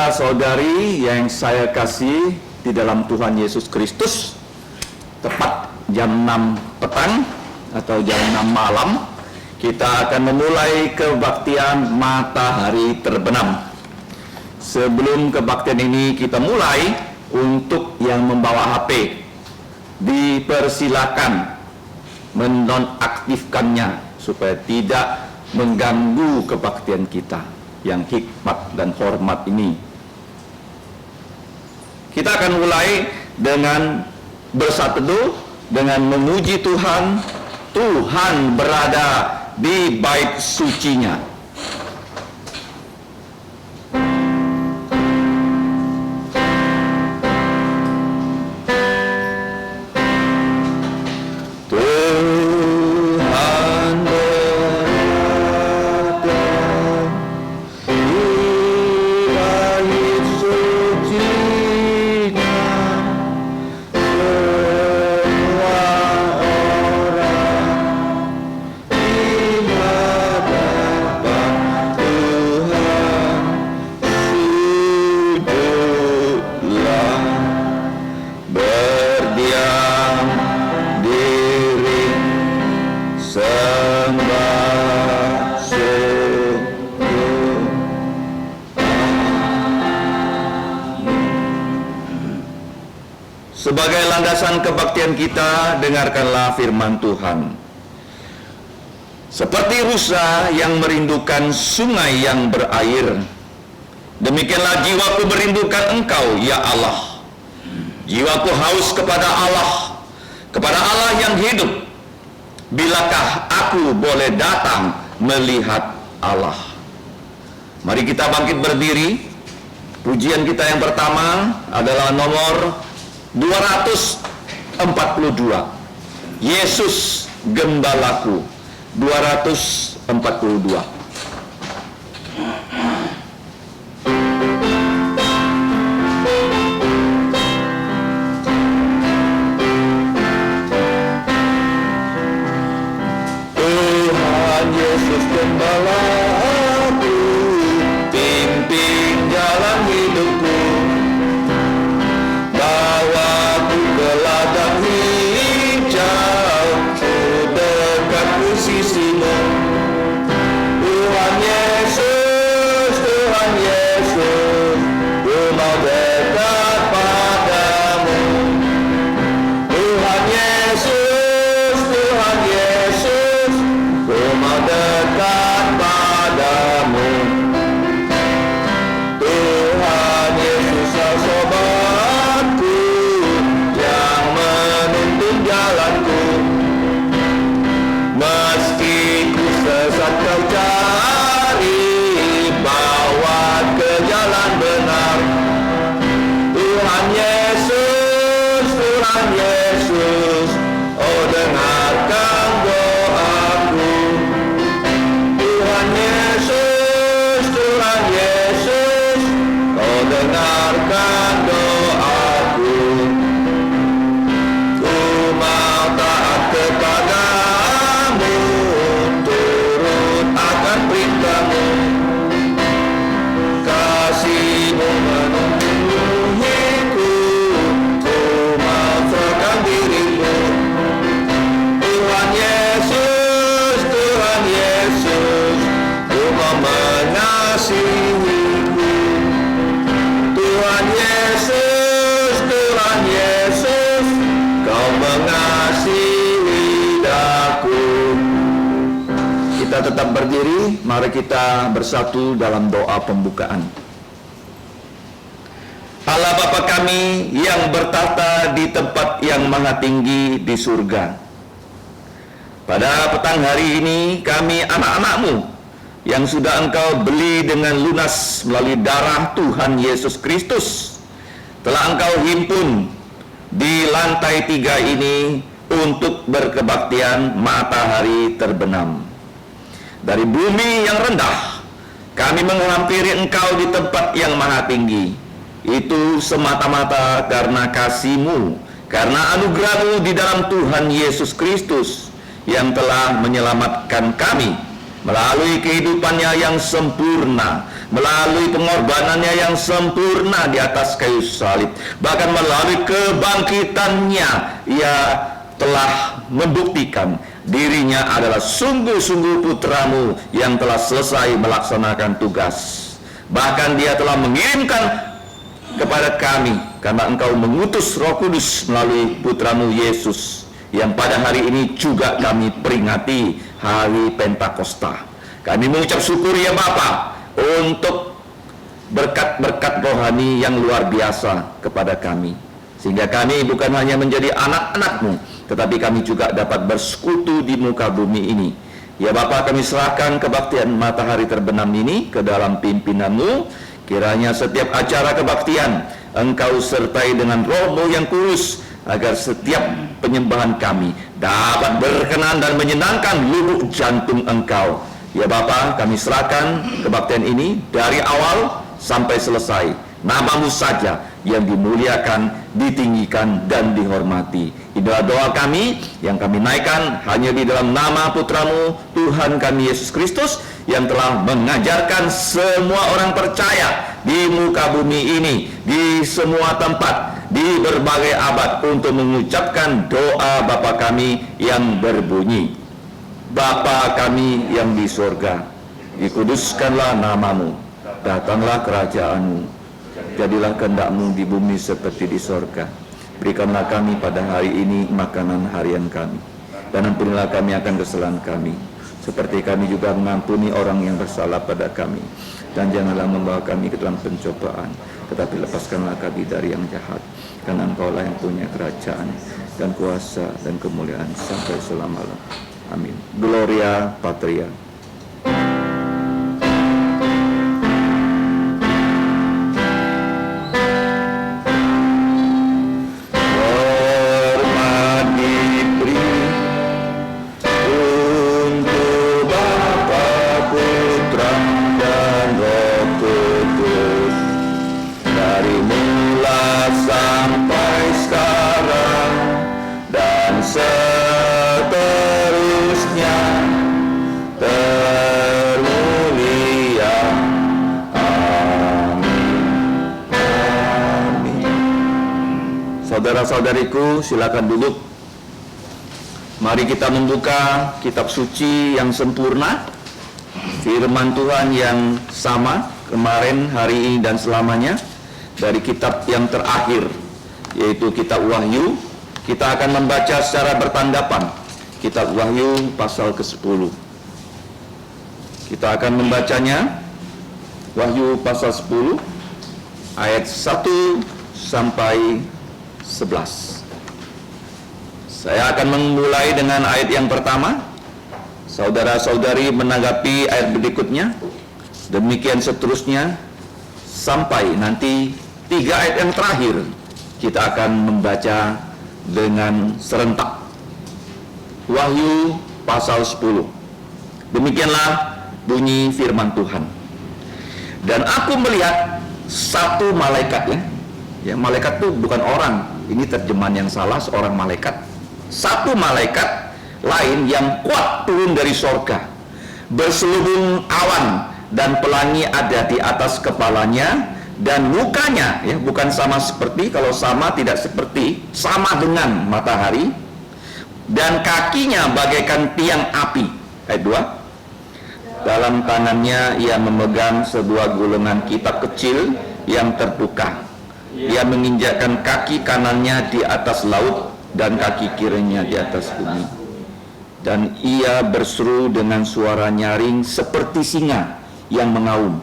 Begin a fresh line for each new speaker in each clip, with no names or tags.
Saudara-saudari yang saya kasih di dalam Tuhan Yesus Kristus, tepat jam 6 petang atau jam 6 malam, kita akan memulai kebaktian matahari terbenam. Sebelum kebaktian ini kita mulai, untuk yang membawa HP, dipersilakan menonaktifkannya supaya tidak mengganggu kebaktian kita yang hikmat dan hormat ini. Kita akan mulai dengan bersatu teduh, dengan memuji Tuhan. Tuhan berada di bait sucinya. Sebagai landasan kebaktian kita, dengarkanlah firman Tuhan. Seperti rusa yang merindukan sungai yang berair, demikianlah jiwaku merindukan Engkau, ya Allah. Jiwaku haus kepada Allah yang hidup. Bilakah aku boleh datang melihat Allah? Mari kita bangkit berdiri. Pujian kita yang pertama adalah nomor 242, Yesus Gembalaku. 242. Tuhan Yesus Gembalaku, pimpin jalan hidupku. Bawaku ke ladang hijau, dekatku sisimu. Tuhan Yesus, Tuhan Yesus, ku mau dekat padamu. Tuhan Yesus, Tuhan Yesus, ku mau dekat padamu. Tuhan Yesus, sobatku yang menuntun jalanku. Meski ku sesat kau cari, bawa ke jalan benar. Tuhan Yesus, Tuhan Yesus, oh dengarkan doaku. Tuhan Yesus, Tuhan Yesus, oh dengarkan doaku. Ku mau taat kepadamu, turut akan perintahmu. Kasih-Mu memenuhiku, ku mau serahkan diriku. Tuhan Yesus, Tuhan Yesus, ku mau mengasihiku. Tuhan Yesus, Tuhan Yesus, Kau mengasihi daku. Kita tetap berdiri, mari kita bersatu dalam doa pembukaan. Allah Bapa kami yang bertahta di tempat yang maha tinggi di surga. Pada petang hari ini kami anak-anak-Mu yang sudah Engkau beli dengan lunas melalui darah Tuhan Yesus Kristus, telah Engkau himpun di lantai 3 ini untuk berkebaktian matahari terbenam. Dari bumi yang rendah, kami menghampiri Engkau di tempat yang maha tinggi. Itu semata-mata karena kasih-Mu, karena anugerah-Mu di dalam Tuhan Yesus Kristus yang telah menyelamatkan kami melalui kehidupannya yang sempurna, melalui pengorbanannya yang sempurna di atas kayu salib, bahkan melalui kebangkitannya, ia telah membuktikan dirinya adalah sungguh-sungguh putramu yang telah selesai melaksanakan tugas. Bahkan dia telah mengirimkan kepada kami karena engkau mengutus Roh Kudus melalui putramu Yesus, yang pada hari ini juga kami peringati hari Pentakosta. Kami mengucap syukur ya Bapa untuk berkat-berkat rohani yang luar biasa kepada kami, sehingga kami bukan hanya menjadi anak-anak-Mu, tetapi kami juga dapat bersekutu di muka bumi ini. Ya Bapa, kami serahkan kebaktian matahari terbenam ini ke dalam pimpinan-Mu. Kiranya setiap acara kebaktian Engkau sertai dengan Roh-Mu yang kudus, agar setiap penyembahan kami dapat berkenan dan menyenangkan lubuk jantung Engkau. Ya Bapa, kami serahkan kebaktian ini dari awal sampai selesai. Nama-Mu saja yang dimuliakan, ditinggikan, dan dihormati. Inilah doa kami yang kami naikkan hanya di dalam nama Putra-Mu, Tuhan kami Yesus Kristus, yang telah mengajarkan semua orang percaya di muka bumi ini, di semua tempat, di berbagai abad, untuk mengucapkan doa Bapa kami yang berbunyi, Bapa kami yang di surga, dikuduskanlah nama-Mu, datanglah kerajaan-Mu, jadilah kehendak-Mu di bumi seperti di surga. Berikanlah kami pada hari ini makanan harian kami, dan ampunilah kami akan kesalahan kami, seperti kami juga mengampuni orang yang bersalah pada kami. Dan janganlah membawa kami ke dalam pencobaan, tetapi lepaskanlah kami dari yang jahat, karena Engkau-lah yang punya kerajaan dan kuasa dan kemuliaan sampai selama-lamanya. Amin. Gloria Patria. Saudara-saudariku, silakan duduk. Mari kita membuka kitab suci yang sempurna, firman Tuhan yang sama kemarin, hari ini, dan selamanya, dari kitab yang terakhir, yaitu kitab Wahyu. Kita akan membaca secara bertanggapan kitab Wahyu pasal ke-10. Kita akan membacanya, Wahyu pasal 10 ayat 1 sampai 11. Saya akan memulai dengan ayat yang pertama. Saudara-saudari menanggapi ayat berikutnya. Demikian seterusnya sampai nanti 3 ayat yang terakhir. Kita akan membaca dengan serentak. Wahyu pasal 10. Demikianlah bunyi firman Tuhan. Dan aku melihat satu malaikat, ya malaikat itu bukan orang, ini terjemahan yang salah, seorang malaikat. Satu malaikat lain yang kuat turun dari sorga, berselubung awan, dan pelangi ada di atas kepalanya, dan mukanya, ya bukan sama seperti, kalau sama tidak seperti, sama dengan matahari, dan kakinya bagaikan tiang api. Ayat 2. Dalam tangannya ia memegang sebuah gulungan kitab kecil yang terbuka. Dia menginjakkan kaki kanannya di atas laut dan kaki kirinya di atas bumi. Dan ia berseru dengan suara nyaring seperti singa yang mengaum.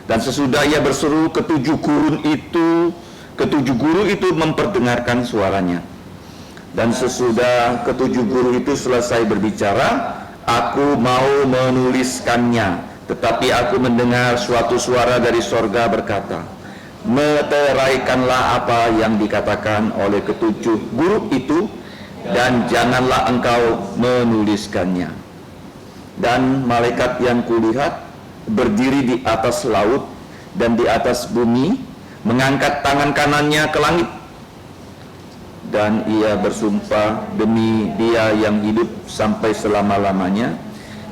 Dan sesudah ia berseru, ketujuh guru itu memperdengarkan suaranya. Dan sesudah ketujuh guru itu selesai berbicara, aku mau menuliskannya. Tetapi aku mendengar suatu suara dari sorga berkata, meteraikanlah apa yang dikatakan oleh ketujuh guru itu, dan janganlah engkau menuliskannya. Dan malaikat yang kulihat berdiri di atas laut dan di atas bumi, mengangkat tangan kanannya ke langit, dan ia bersumpah demi Dia yang hidup sampai selama-lamanya,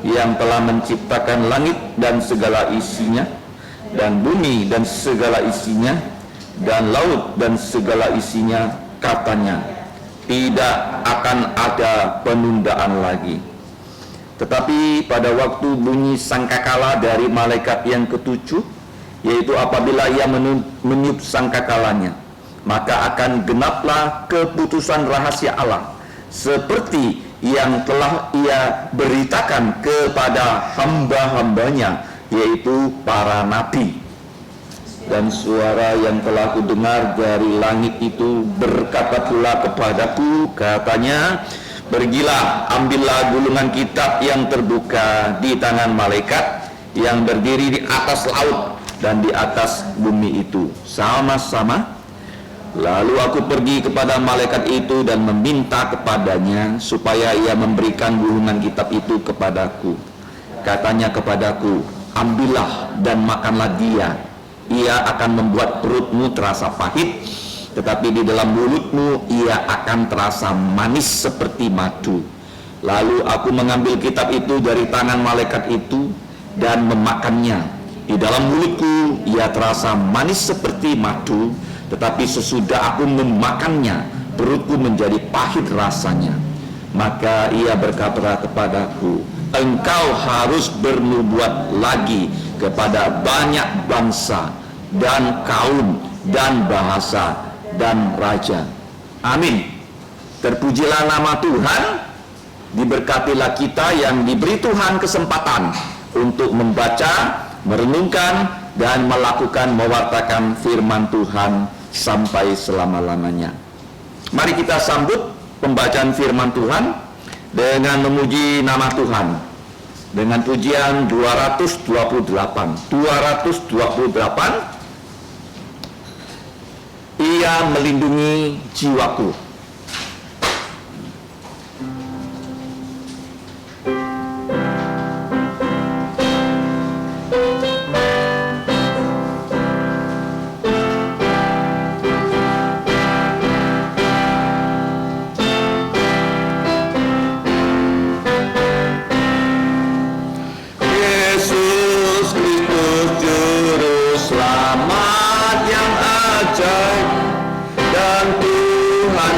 yang telah menciptakan langit dan segala isinya, dan bumi dan segala isinya, dan laut dan segala isinya, katanya, tidak akan ada penundaan lagi. Tetapi pada waktu bunyi sangkakala dari malaikat yang ketujuh, yaitu apabila ia meniup sangkakalanya, maka akan genaplah keputusan rahasia Allah, seperti yang telah ia beritakan kepada hamba-hambanya, yaitu para nabi. Dan suara yang telah kudengar dari langit itu berkata pula kepadaku, katanya, pergilah, ambillah gulungan kitab yang terbuka di tangan malaikat yang berdiri di atas laut dan di atas bumi itu sama-sama. Lalu aku pergi kepada malaikat itu dan meminta kepadanya supaya ia memberikan gulungan kitab itu kepadaku. Katanya kepadaku, ambillah dan makanlah dia. Ia akan membuat perutmu terasa pahit, tetapi di dalam mulutmu ia akan terasa manis seperti madu. Lalu aku mengambil kitab itu dari tangan malaikat itu dan memakannya. Di dalam mulutku ia terasa manis seperti madu, tetapi sesudah aku memakannya, perutku menjadi pahit rasanya. Maka ia berkata kepadaku, engkau harus bernubuat lagi kepada banyak bangsa dan kaum dan bahasa dan raja. Amin. Terpujilah nama Tuhan. Diberkatilah kita yang diberi Tuhan kesempatan untuk membaca, merenungkan, dan melakukan mewartakan firman Tuhan sampai selama-lamanya. Mari kita sambut pembacaan firman Tuhan dengan memuji nama Tuhan dengan pujian 228. Ia melindungi jiwaku.
Dan Tuhan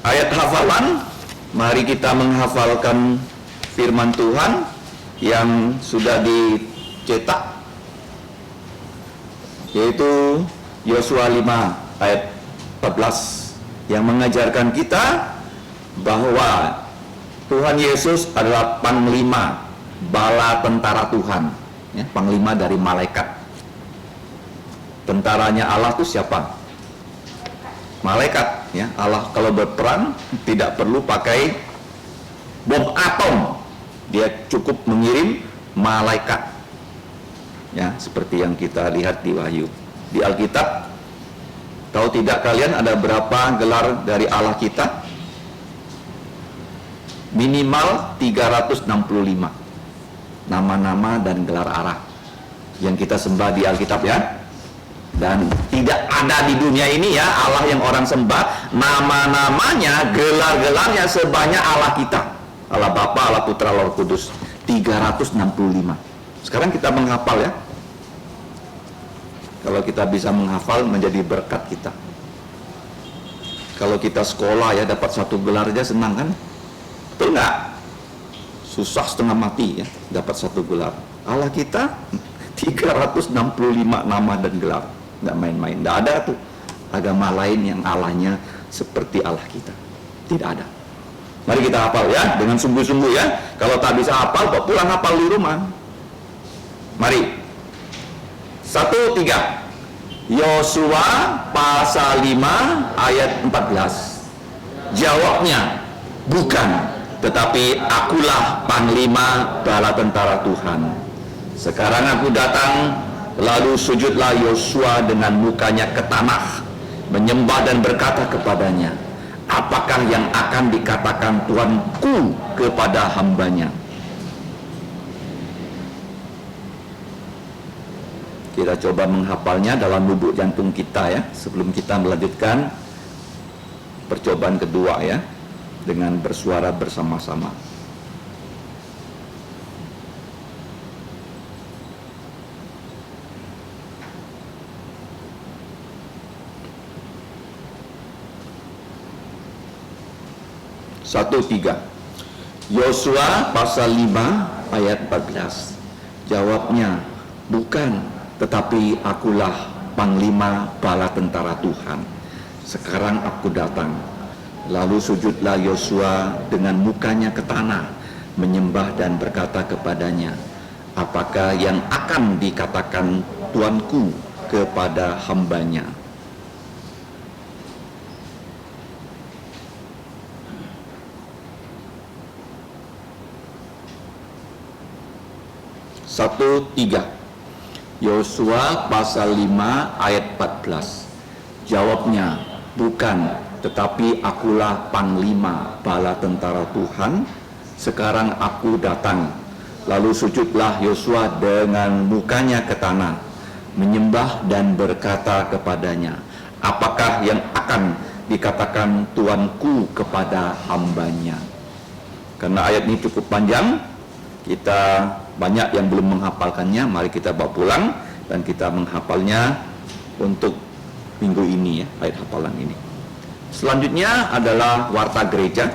ayat hafalan. Mari kita menghafalkan firman Tuhan yang sudah dicetak, yaitu Yosua 5 ayat 14, yang mengajarkan kita bahwa Tuhan Yesus adalah panglima bala tentara Tuhan, ya, panglima dari malaikat. Tentaranya Allah itu siapa? Malaikat, ya. Allah kalau berperang tidak perlu pakai bom atom, dia cukup mengirim malaikat, ya, seperti yang kita lihat di Wahyu. Di Alkitab, tahu tidak kalian ada berapa gelar dari Allah kita? Minimal 365 nama-nama dan gelar Allah yang kita sembah di Alkitab, ya. Dan tidak ada di dunia ini, ya, Allah yang orang sembah nama-namanya, gelar-gelarnya sebanyak Allah kita. Allah Bapa, Allah Putra, Allah Roh Kudus. 365. Sekarang kita menghafal, ya. Kalau kita bisa menghafal menjadi berkat kita. Kalau kita sekolah, ya, dapat satu gelar aja senang kan? Betul nggak? Susah setengah mati, ya, dapat satu gelar. Allah kita 365 nama dan gelar. Nggak main-main. Nggak ada tuh agama lain yang Allahnya seperti Allah kita. Tidak ada. Mari kita hafal, ya, dengan sungguh-sungguh, ya. Kalau tak bisa hafal, kok pulang hafal di rumah. Mari. 1, 3. Yosua pasal 5 ayat 14. Jawabnya, bukan, tetapi akulah panglima bala tentara Tuhan. Sekarang aku datang. Lalu sujudlah Yosua dengan mukanya ke tanah, menyembah dan berkata kepadanya, apakah yang akan dikatakan Tuanku kepada hambanya? Kita coba menghafalnya dalam lubuk jantung kita, ya, sebelum kita melanjutkan percobaan kedua, ya, dengan bersuara bersama-sama. Satu, 3. Yosua pasal 5 ayat 14. Jawabnya, bukan, tetapi akulah panglima bala tentara Tuhan. Sekarang aku datang. Lalu sujudlah Yosua dengan mukanya ke tanah, menyembah dan berkata kepadanya, apakah yang akan dikatakan Tuanku kepada hambanya? Satu, 3. Yosua pasal 5 ayat 14. Jawabnya, bukan, tetapi akulah panglima bala tentara Tuhan. Sekarang aku datang. Lalu sujudlah Yosua dengan mukanya ke tanah, menyembah dan berkata kepadanya, apakah yang akan dikatakan Tuanku kepada hambanya? Karena ayat ini cukup panjang, kita banyak yang belum menghafalkannya. Mari kita bawa pulang dan kita menghafalnya untuk minggu ini, ya, ayat hafalan ini. Selanjutnya adalah warta gereja.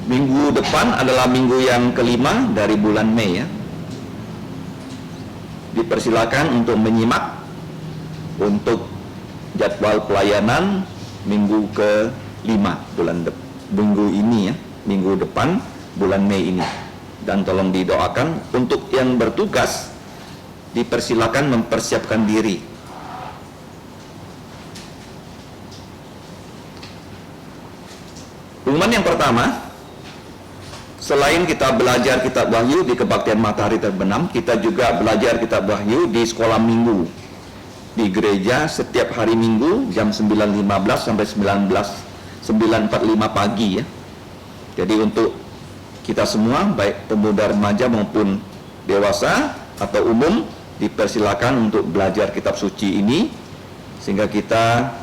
Minggu depan adalah minggu yang kelima dari bulan Mei, ya. Dipersilakan untuk menyimak untuk jadwal pelayanan minggu ke-5 minggu ini, ya, minggu depan bulan Mei ini. Dan tolong didoakan untuk yang bertugas, dipersilakan mempersiapkan diri. Pengumuman yang pertama, selain kita belajar kitab Wahyu di Kebaktian Matahari Terbenam, kita juga belajar kitab Wahyu di sekolah minggu di gereja setiap hari Minggu jam 9.15 sampai 9.45 pagi, ya. Jadi untuk kita semua, baik pemuda, remaja maupun dewasa atau umum, dipersilakan untuk belajar kitab suci ini sehingga kita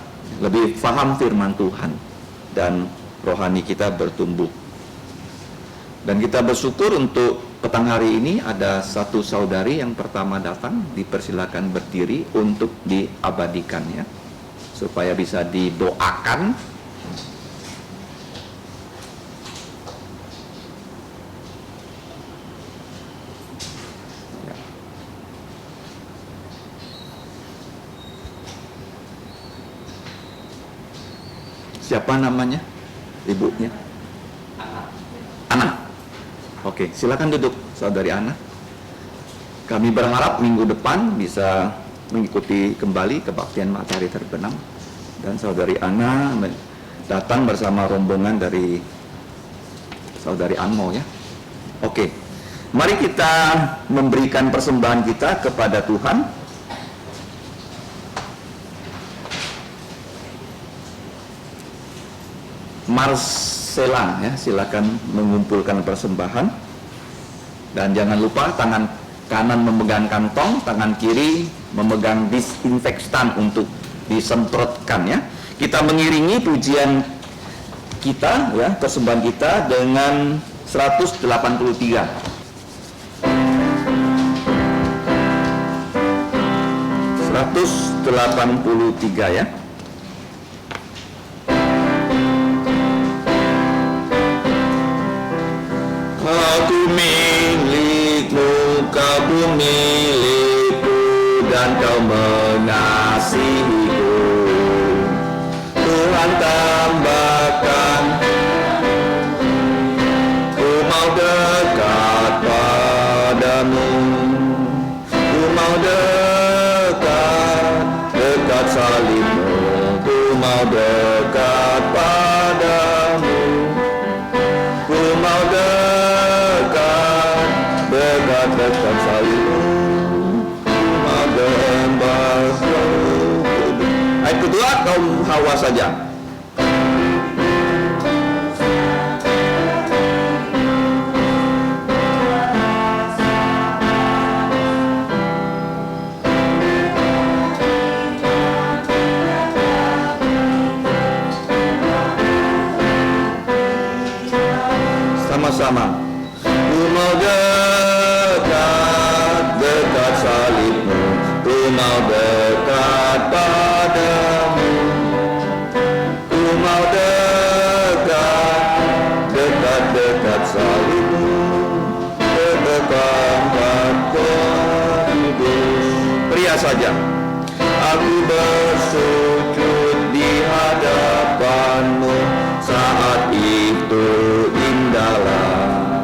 lebih paham firman Tuhan dan rohani kita bertumbuh. Dan kita bersyukur untuk petang hari ini ada satu saudari yang pertama datang, dipersilakan berdiri untuk diabadikan, ya. supaya bisa didoakan. Siapa namanya? Ibunya? Ana. Oke, silakan duduk, saudari Ana. Kami berharap minggu depan bisa mengikuti kembali kebaktian Matahari Terbenam, dan saudari Ana datang bersama rombongan dari saudari Anmo ya. Oke, mari kita memberikan persembahan kita kepada Tuhan. Marcela ya, silakan mengumpulkan persembahan, dan jangan lupa tangan kanan memegang kantong, tangan kiri memegang disinfektan untuk disemprotkan ya. Kita mengiringi pujian kita ya, persembahan kita dengan 183. 183 ya. Aku milikmu, kau pun milikku, dan kau mengasihiku. Tuhan tambahkan, ku mau dekat padamu, ku mau dekat salibmu, ku mau dekat padamu, ku mau dekat salibmu, ayat kedua, kaum Hawa saja. Sama-sama. Ku mau dekat salibmu, ku mau dekat padamu, ku mau dekat salibmu, dekat kudus. Pria saja. Aku bersujud di hadapanmu, saat itu indahlah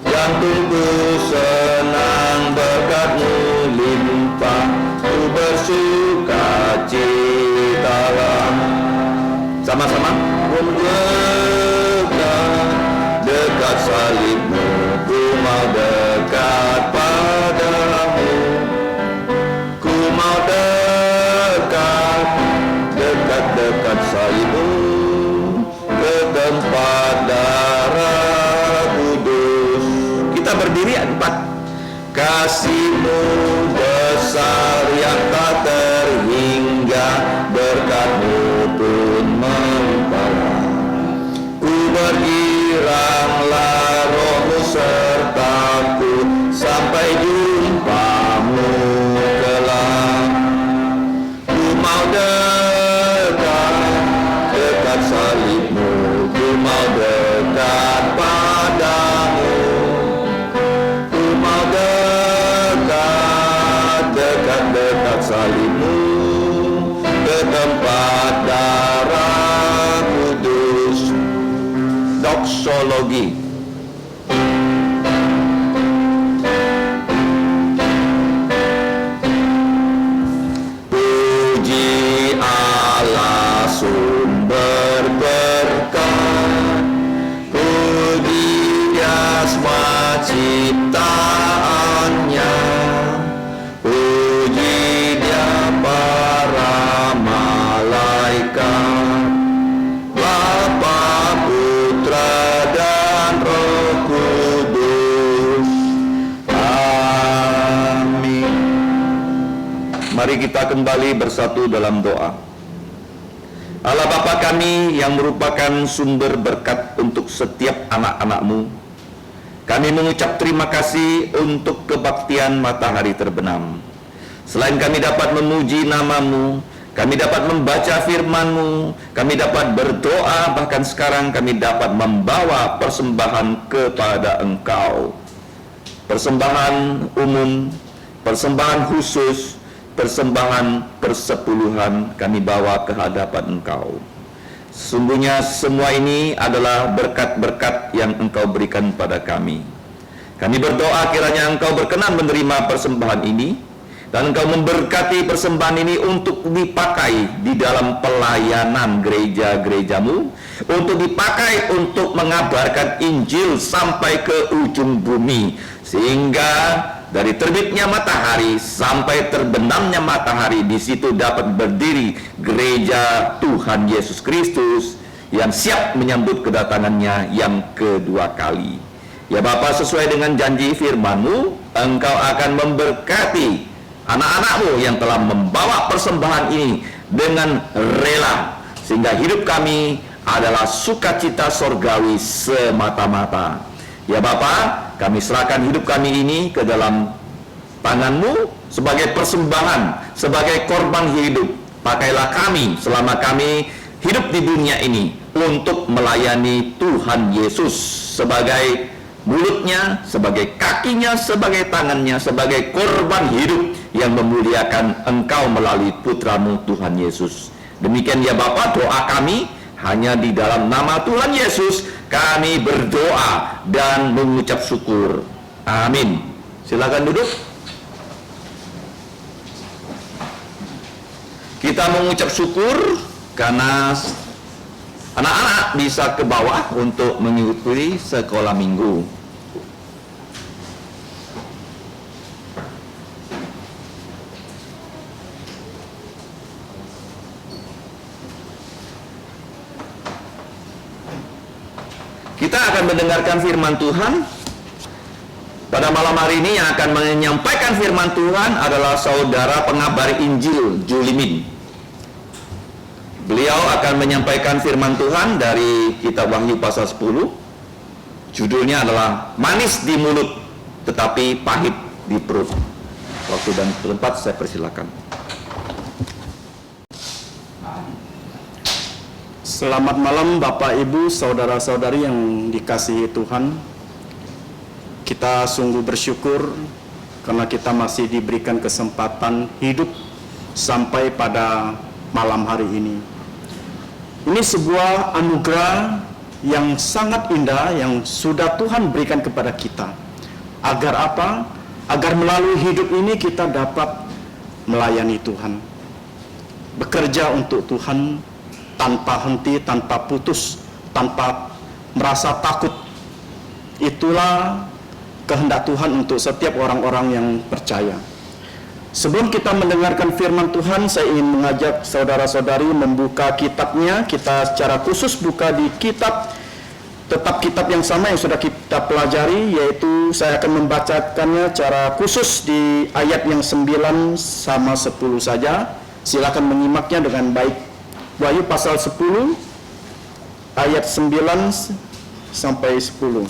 jantungku senang, berkat-Mu limpah, ku bersuka citalah. Sama-sama. Dekat salibmu, ku mau dekat padamu, ku mau dekat salibmu, ke tempat darah kudus. Kita berdiri 4. Kasih-Mu besar yang tak terhingga, berkat-Mu pun melimpah. Ku bergiranglah, Roh-Mu sertaku, sampai jumpa-Mu kelak. Ku mau dekat salibmu, ku mau dekat padamu, ku mau dekat salibmu, ke tempat darah kudus. Doksologi. Puji Allah sumber berkat, puji asma ciptaannya, puji Dia para malaikat, Bapa, Putra, dan Roh Kudus. Amin. Mari kita kembali bersatu dalam doa. Allah Bapa kami yang merupakan sumber berkat untuk setiap anak-anak-Mu, kami mengucap terima kasih untuk kebaktian Matahari Terbenam. Selain kami dapat memuji nama-Mu, kami dapat membaca firman-Mu, kami dapat berdoa, bahkan sekarang kami dapat membawa persembahan kepada Engkau. Persembahan umum, persembahan khusus, persembahan persepuluhan kami bawa ke hadapan Engkau. Sesungguhnya semua ini adalah berkat-berkat yang Engkau berikan pada kami. Kami berdoa kiranya Engkau berkenan menerima persembahan ini, dan Engkau memberkati persembahan ini untuk dipakai di dalam pelayanan gereja-gereja-Mu, untuk dipakai untuk mengabarkan Injil sampai ke ujung bumi, sehingga dari terbitnya matahari sampai terbenamnya matahari, di situ dapat berdiri gereja Tuhan Yesus Kristus yang siap menyambut kedatangannya yang kedua kali. Ya Bapa, sesuai dengan janji firman-Mu, Engkau akan memberkati anak-anak-Mu yang telah membawa persembahan ini dengan rela, sehingga hidup kami adalah sukacita sorgawi semata-mata. Ya Bapa, kami serahkan hidup kami ini ke dalam tangan-Mu sebagai persembahan, sebagai korban hidup. Pakailah kami selama kami hidup di dunia ini untuk melayani Tuhan Yesus sebagai mulutnya, sebagai kakinya, sebagai tangannya, sebagai korban hidup yang memuliakan Engkau melalui Putra-Mu Tuhan Yesus. Demikian ya Bapa, doa kami hanya di dalam nama Tuhan Yesus kami berdoa dan mengucap syukur. Amin. Silakan duduk. Kita mengucap syukur karena anak-anak bisa ke bawah untuk mengikuti sekolah minggu. Kita akan mendengarkan firman Tuhan. Pada malam hari ini yang akan menyampaikan firman Tuhan adalah saudara pengabar Injil Julimin. Beliau akan menyampaikan firman Tuhan dari kitab Wahyu pasal 10. Judulnya adalah Manis di mulut tetapi pahit di perut. Waktu dan tempat saya persilakan.
Selamat malam Bapak Ibu, saudara-saudari yang dikasihi Tuhan. Kita sungguh bersyukur karena kita masih diberikan kesempatan hidup sampai pada malam hari ini. Ini sebuah anugerah yang sangat indah yang sudah Tuhan berikan kepada kita. Agar apa? Agar melalui hidup ini kita dapat melayani Tuhan, bekerja untuk Tuhan tanpa henti, tanpa putus, tanpa merasa takut. Itulah kehendak Tuhan untuk setiap orang-orang yang percaya. Sebelum kita mendengarkan firman Tuhan, saya ingin mengajak saudara-saudari membuka kitabnya. Kita secara khusus buka di kitab, tetap kitab yang sama yang sudah kita pelajari, yaitu saya akan membacakannya secara khusus di ayat yang 9 sama 10 saja. Silakan menyimaknya dengan baik. Wahyu pasal 10 ayat 9 sampai 10.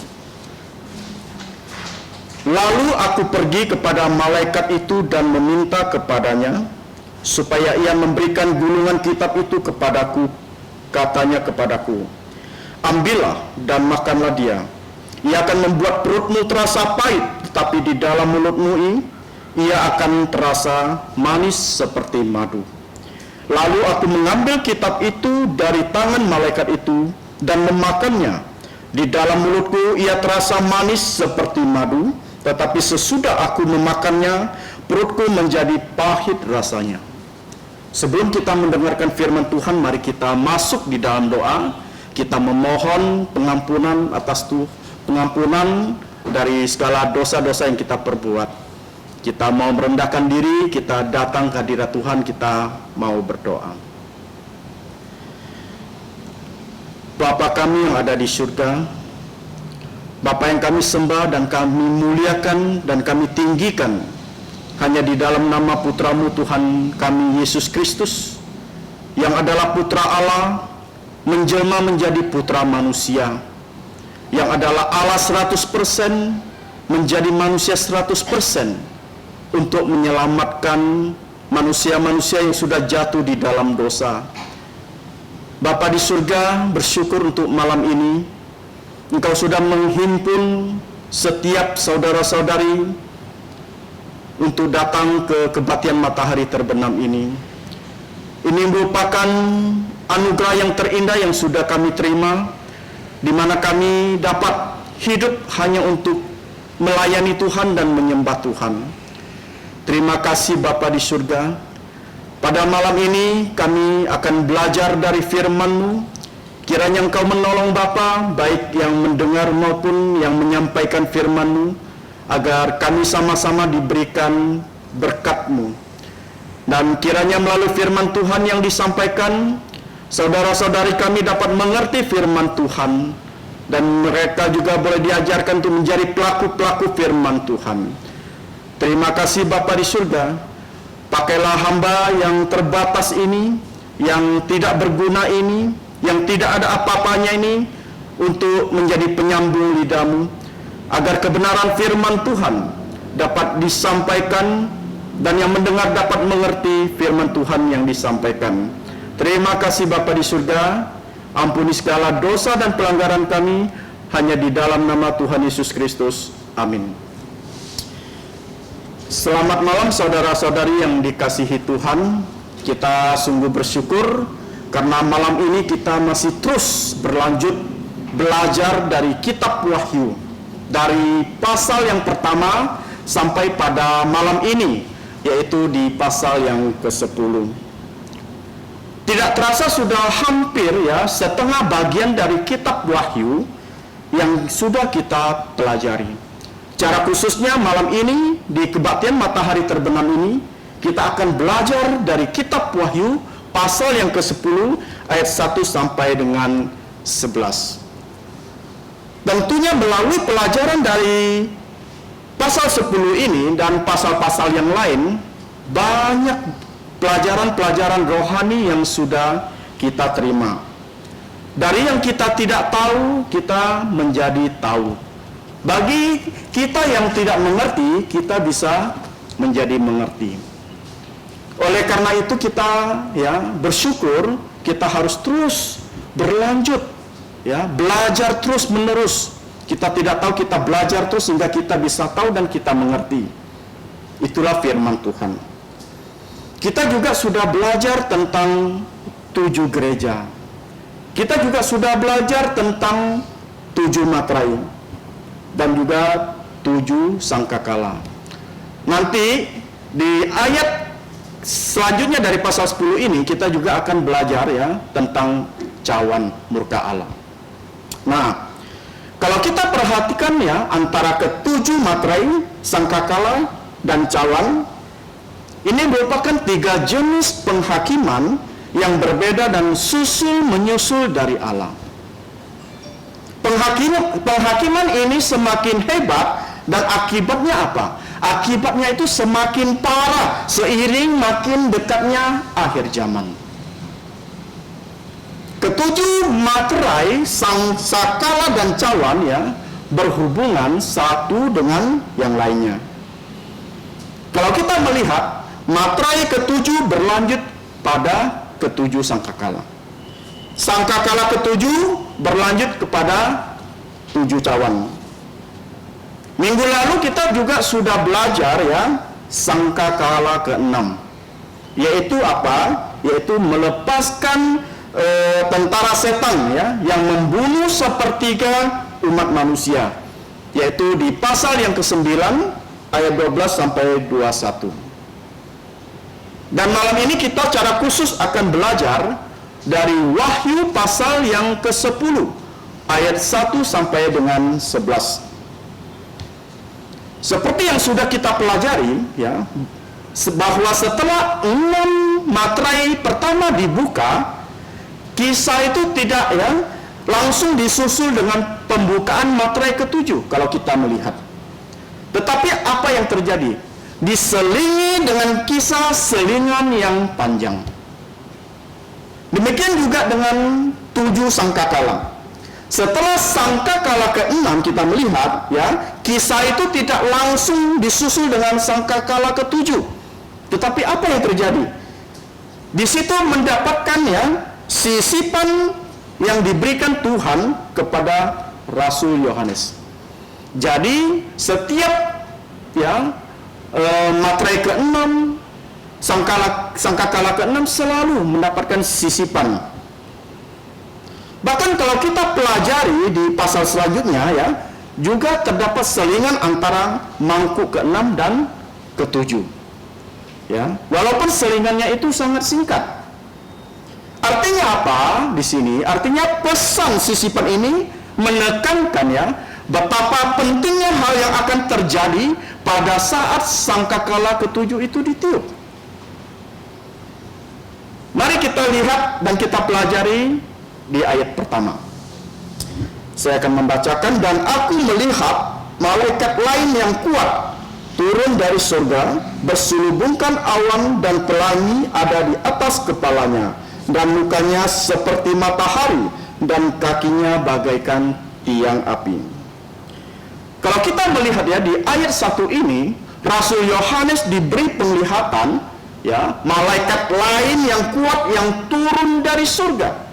Lalu aku pergi kepada malaikat itu dan meminta kepadanya supaya ia memberikan gulungan kitab itu kepadaku. Katanya kepadaku, ambillah dan makanlah dia. Ia akan membuat perutmu terasa pahit, tetapi di dalam mulutmu ia akan terasa manis seperti madu. Lalu aku mengambil kitab itu dari tangan malaikat itu dan memakannya. Di dalam mulutku ia terasa manis seperti madu, tetapi sesudah aku memakannya, perutku menjadi pahit rasanya. Sebelum kita mendengarkan firman Tuhan, mari kita masuk di dalam doa. Kita memohon pengampunan pengampunan dari segala dosa-dosa yang kita perbuat. Kita mau merendahkan diri, kita datang ke hadirat Tuhan, kita mau berdoa. Bapa kami yang ada di surga, Bapa yang kami sembah dan kami muliakan dan kami tinggikan hanya di dalam nama Putra-Mu Tuhan kami Yesus Kristus, yang adalah Putra Allah, menjelma menjadi putra manusia, yang adalah Allah 100%, menjadi manusia 100%, untuk menyelamatkan manusia-manusia yang sudah jatuh di dalam dosa. Bapa di surga, bersyukur untuk malam ini Engkau sudah menghimpun setiap saudara-saudari untuk datang ke kebaktian matahari terbenam ini. Ini merupakan anugerah yang terindah yang sudah kami terima, di mana kami dapat hidup hanya untuk melayani Tuhan dan menyembah Tuhan. Terima kasih Bapa di surga. Pada malam ini kami akan belajar dari firman-Mu. Kiranya Engkau menolong Bapa, baik yang mendengar maupun yang menyampaikan firman-Mu, agar kami sama-sama diberikan berkat-Mu. Dan kiranya melalui firman Tuhan yang disampaikan, saudara-saudari kami dapat mengerti firman Tuhan, dan mereka juga boleh diajarkan untuk menjadi pelaku-pelaku firman Tuhan. Terima kasih Bapa di surga. Pakailah hamba yang terbatas ini, yang tidak berguna ini, yang tidak ada apa-apanya ini, untuk menjadi penyambung lidah-Mu, agar kebenaran firman Tuhan dapat disampaikan dan yang mendengar dapat mengerti firman Tuhan yang disampaikan. Terima kasih Bapa di surga. Ampuni segala dosa dan pelanggaran kami, hanya di dalam nama Tuhan Yesus Kristus. Amin. Selamat malam saudara-saudari yang dikasihi Tuhan. Kita sungguh bersyukur karena malam ini kita masih terus berlanjut belajar dari kitab Wahyu, dari pasal yang pertama sampai pada malam ini, yaitu di pasal yang ke-10. Tidak terasa sudah hampir setengah bagian dari kitab Wahyu yang sudah kita pelajari. Secara khususnya malam ini di kebaktian matahari terbenam ini, kita akan belajar dari kitab Wahyu pasal yang ke-10 ayat 1 sampai dengan 11. Tentunya melalui pelajaran dari pasal 10 ini dan pasal-pasal yang lain, banyak pelajaran-pelajaran rohani yang sudah kita terima. Dari yang kita tidak tahu, kita menjadi tahu. Bagi kita yang tidak mengerti, kita bisa menjadi mengerti. Oleh karena itu kita bersyukur, kita harus terus berlanjut, belajar terus menerus. Kita tidak tahu, kita belajar terus sehingga kita bisa tahu dan kita mengerti. Itulah firman Tuhan. Kita juga sudah belajar tentang 7 gereja. Kita juga sudah belajar tentang 7 materai dan juga 7 sangkakala. Nanti di ayat selanjutnya dari pasal 10 ini kita juga akan belajar tentang cawan murka Allah. Nah, kalau kita perhatikan antara ke-7 materai, sangkakala, dan cawan, ini merupakan 3 jenis penghakiman yang berbeda dan susul menyusul dari Allah. Penghakiman ini semakin hebat dan akibatnya apa? Akibatnya itu semakin parah seiring makin dekatnya akhir zaman. Ketujuh materai, sangkakala dan cawan berhubungan satu dengan yang lainnya. Kalau kita melihat, materai ke-7 berlanjut pada ke-7 sangkakala. Sangkakala ke-7 berlanjut kepada 7 cawan. Minggu lalu kita juga sudah belajar sangkakala ke-6. Yaitu apa? Yaitu melepaskan tentara setan yang membunuh sepertiga umat manusia, yaitu di pasal yang ke-9 ayat 12 sampai 21. Dan malam ini kita secara khusus akan belajar dari Wahyu pasal yang ke-10 ayat 1 sampai dengan 11. Seperti yang sudah kita pelajari bahwa setelah 6 materai pertama dibuka, kisah itu tidak langsung disusul dengan pembukaan materai ke-7 kalau kita melihat. Tetapi apa yang terjadi? Diselingi dengan kisah selingan yang panjang. Demikian juga dengan 7 sangkakala. Setelah sangkakala ke-6 kita melihat kisah itu tidak langsung disusul dengan sangkakala ke-7. Tetapi apa yang terjadi? Di situ mendapatkan ya sisipan yang diberikan Tuhan kepada Rasul Yohanes. Jadi setiap ya materai ke-6, sangkakala ke-6 selalu mendapatkan sisipan. Bahkan kalau kita pelajari di pasal selanjutnya ya, juga terdapat selingan antara mangkuk ke-6 dan ke-7. Ya, walaupun selingannya itu sangat singkat. Artinya apa di sini? Artinya pesan sisipan ini menekankan ya betapa pentingnya hal yang akan terjadi pada saat sangkakala ke-7 itu ditiup. Mari kita lihat dan kita pelajari di ayat pertama. Saya akan membacakan, dan aku melihat malaikat lain yang kuat turun dari surga, berselubungkan awan dan pelangi ada di atas kepalanya, dan mukanya seperti matahari, dan kakinya bagaikan tiang api. Kalau kita melihat ya di ayat 1 ini, Rasul Yohanes diberi penglihatan ya malaikat lain yang kuat yang turun dari surga.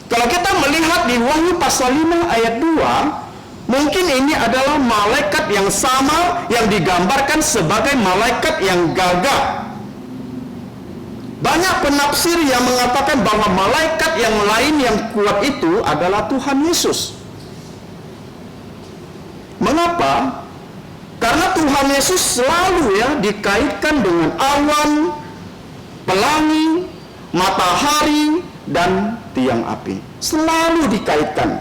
Kalau kita melihat di Wahyu pasal 5 ayat 2, mungkin ini adalah malaikat yang sama yang digambarkan sebagai malaikat yang gagah. Banyak penafsir yang mengatakan bahwa malaikat yang lain yang kuat itu adalah Tuhan Yesus. Mengapa? Karena Tuhan Yesus selalu ya dikaitkan dengan awan, pelangi, matahari, dan tiang api. Selalu dikaitkan.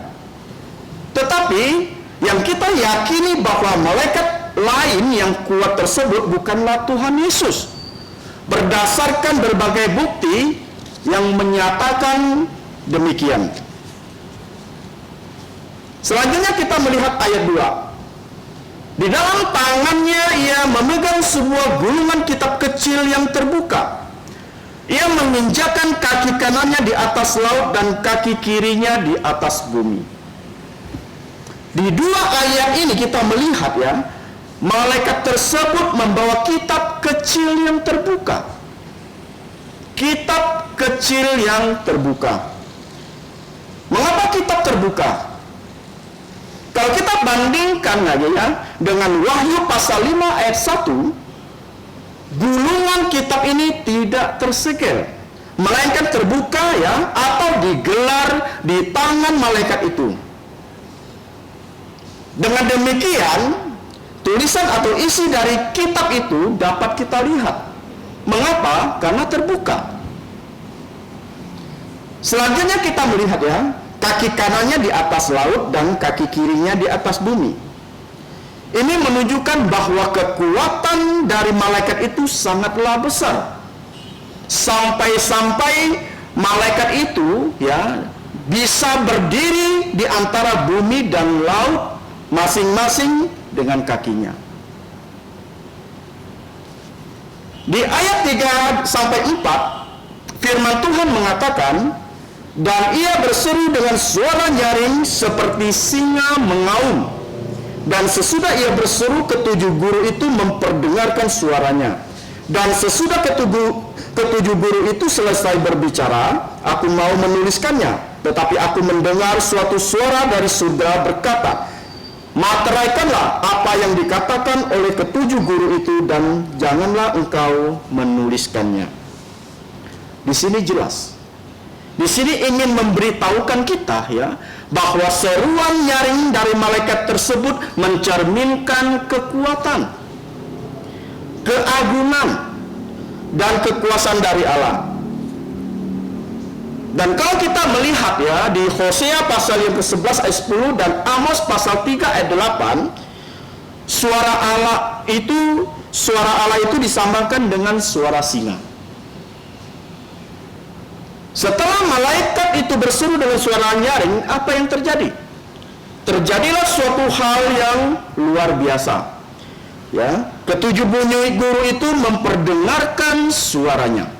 Tetapi yang kita yakini bahwa malaikat lain yang kuat tersebut bukanlah Tuhan Yesus. Berdasarkan berbagai bukti yang menyatakan demikian. Selanjutnya kita melihat ayat 2. Di dalam tangannya ia memegang sebuah gulungan kitab kecil yang terbuka. Ia menginjakkan kaki kanannya di atas laut dan kaki kirinya di atas bumi. Di dua ayat ini kita melihat ya, malaikat tersebut membawa kitab kecil yang terbuka. Kitab kecil yang terbuka. Mengapa kitab terbuka? Kalau kita bandingkan lagi ya dengan Wahyu pasal 5 ayat 1, gulungan kitab ini tidak tersegel, melainkan terbuka ya, atau digelar di tangan malaikat itu. Dengan demikian, tulisan atau isi dari kitab itu dapat kita lihat. Mengapa? Karena terbuka. Selanjutnya kita melihat ya, kaki kanannya di atas laut dan kaki kirinya di atas bumi. Ini menunjukkan bahwa kekuatan dari malaikat itu sangatlah besar. Sampai-sampai malaikat itu ya bisa berdiri di antara bumi dan laut masing-masing dengan kakinya. Di ayat 3 sampai 4 firman Tuhan mengatakan, dan ia berseru dengan suara nyaring seperti singa mengaum. Dan sesudah ia berseru, ketujuh guru itu memperdengarkan suaranya. Dan sesudah ketujuh guru itu selesai berbicara, aku mau menuliskannya. Tetapi aku mendengar suatu suara dari surga berkata, materaikanlah apa yang dikatakan oleh ketujuh guru itu, dan janganlah engkau menuliskannya. Di sini jelas. Di sini ingin memberitahukan kita ya, bahwa seruan nyaring dari malaikat tersebut mencerminkan kekuatan, keagungan, dan kekuasaan dari Allah. Dan kalau kita melihat ya di Hosea pasal yang ke-11 ayat 10 dan Amos pasal 3 ayat 8, suara Allah itu disamakan dengan suara singa. Setelah malaikat itu berseru dengan suara nyaring, apa yang terjadi? Terjadilah suatu hal yang luar biasa. Ya, ketujuh guru itu memperdengarkan suaranya.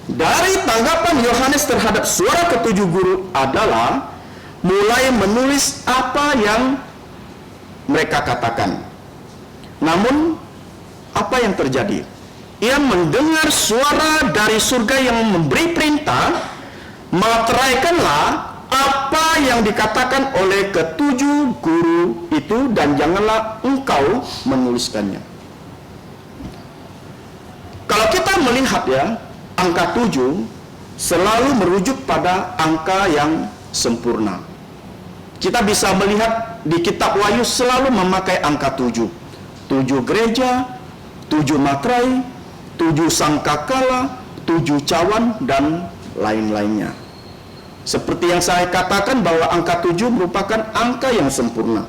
Dari tanggapan Yohanes terhadap suara ketujuh guru adalah mulai menulis apa yang mereka katakan. Namun apa yang terjadi? Ia mendengar suara dari surga yang memberi perintah, materaikanlah apa yang dikatakan oleh ketujuh guru itu dan janganlah engkau menuliskannya. Kalau kita melihat ya, angka 7 selalu merujuk pada angka yang sempurna. Kita bisa melihat di kitab Wahyu selalu memakai angka 7. 7 gereja, 7 materai, 7 sangkakala, 7 cawan, dan lain-lainnya. Seperti yang saya katakan bahwa angka 7 merupakan angka yang sempurna.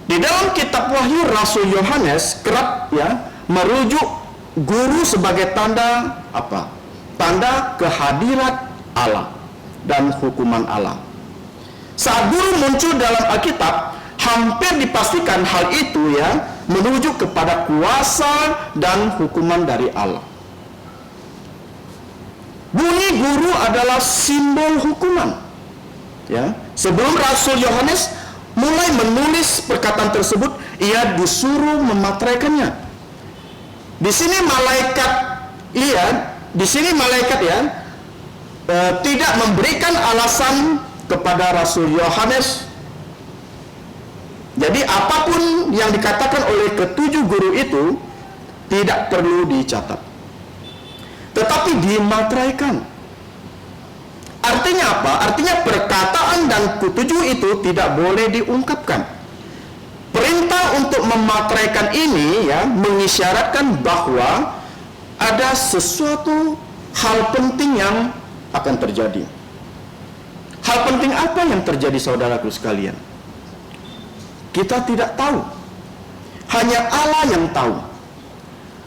Di dalam kitab Wahyu, Rasul Yohanes kerap ya merujuk guru sebagai tanda apa? Tanda kehadirat Allah dan hukuman Allah. Saat guru muncul dalam Alkitab, hampir dipastikan hal itu ya menuju kepada kuasa dan hukuman dari Allah. Bunyi guru adalah simbol hukuman. Ya, sebelum Rasul Yohanes mulai menulis perkataan tersebut, ia disuruh memateraikannya. Di sini malaikat tidak memberikan alasan kepada Rasul Yohanes. Jadi apapun yang dikatakan oleh ketujuh guru itu tidak perlu dicatat, tetapi dimateraikan. Artinya apa? Artinya perkataan dan ketujuh itu tidak boleh diungkapkan. Perintah untuk memateraikan ini ya mengisyaratkan bahwa ada sesuatu hal penting yang akan terjadi. Hal penting apa yang terjadi, saudaraku sekalian? Kita tidak tahu. Hanya Allah yang tahu.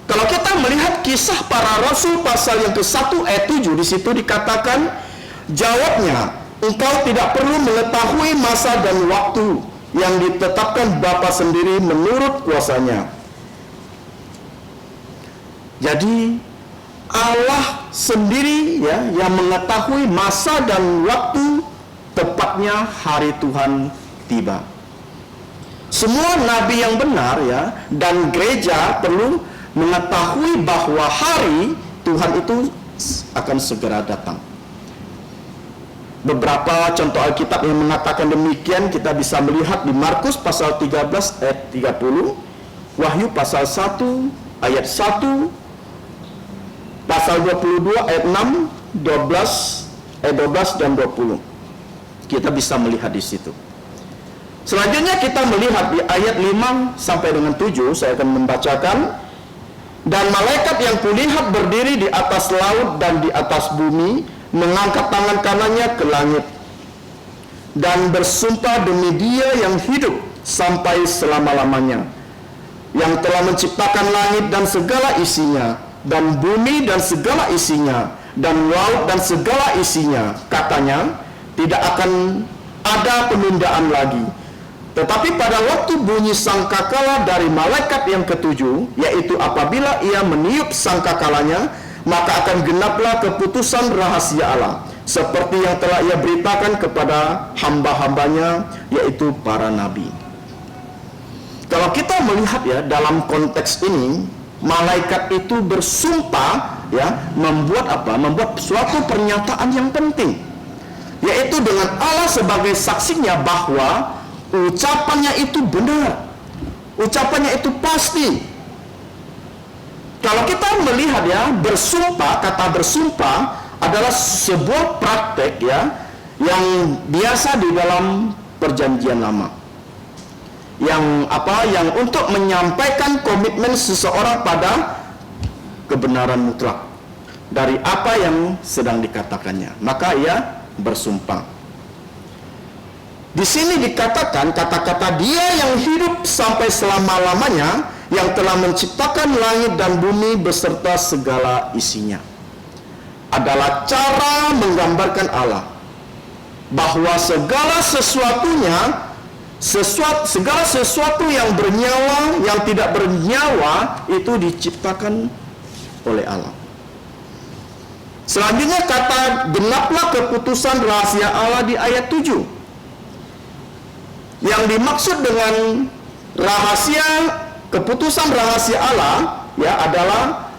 Kalau kita melihat kisah para rasul pasal yang ke-1 ayat 7, di situ dikatakan, jawabnya, engkau tidak perlu mengetahui masa dan waktu yang ditetapkan Bapa sendiri menurut kuasanya. Jadi Allah sendiri ya yang mengetahui masa dan waktu tepatnya hari Tuhan tiba. Semua nabi yang benar ya dan gereja perlu mengetahui bahwa hari Tuhan itu akan segera datang. Beberapa contoh Alkitab yang mengatakan demikian kita bisa melihat di Markus pasal 13 ayat 30, Wahyu pasal 1 ayat 1, pasal 22 ayat 6, 12 ayat 12 dan 20. Kita bisa melihat di situ. Selanjutnya kita melihat di ayat 5 sampai dengan 7, saya akan membacakan. Dan malaikat yang kulihat berdiri di atas laut dan di atas bumi, mengangkat tangan kanannya ke langit dan bersumpah demi Dia yang hidup sampai selama-lamanya, yang telah menciptakan langit dan segala isinya, dan bumi dan segala isinya, dan laut dan segala isinya. Katanya, tidak akan ada penundaan lagi. Tetapi pada waktu bunyi sangkakala dari malaikat yang ketujuh, yaitu apabila ia meniup sangkakalanya, maka akan genaplah keputusan rahasia Allah, seperti yang telah ia beritakan kepada hamba-hambanya, yaitu para nabi. Kalau kita melihat ya dalam konteks ini, malaikat itu bersumpah ya membuat apa? Membuat suatu pernyataan yang penting, yaitu dengan Allah sebagai saksinya bahwa ucapannya itu benar, ucapannya itu pasti. Kalau kita melihat ya bersumpah, kata bersumpah adalah sebuah praktek ya yang biasa di dalam perjanjian lama, yang untuk menyampaikan komitmen seseorang pada kebenaran mutlak dari apa yang sedang dikatakannya, maka ia bersumpah. Di sini dikatakan kata-kata Dia yang hidup sampai selama-lamanya, yang telah menciptakan langit dan bumi beserta segala isinya, adalah cara menggambarkan Allah bahwa segala sesuatu yang bernyawa, yang tidak bernyawa itu diciptakan oleh Allah. Selanjutnya kata genaplah keputusan rahasia Allah di ayat 7. Yang dimaksud dengan rahasia keputusan rahasia Allah ya adalah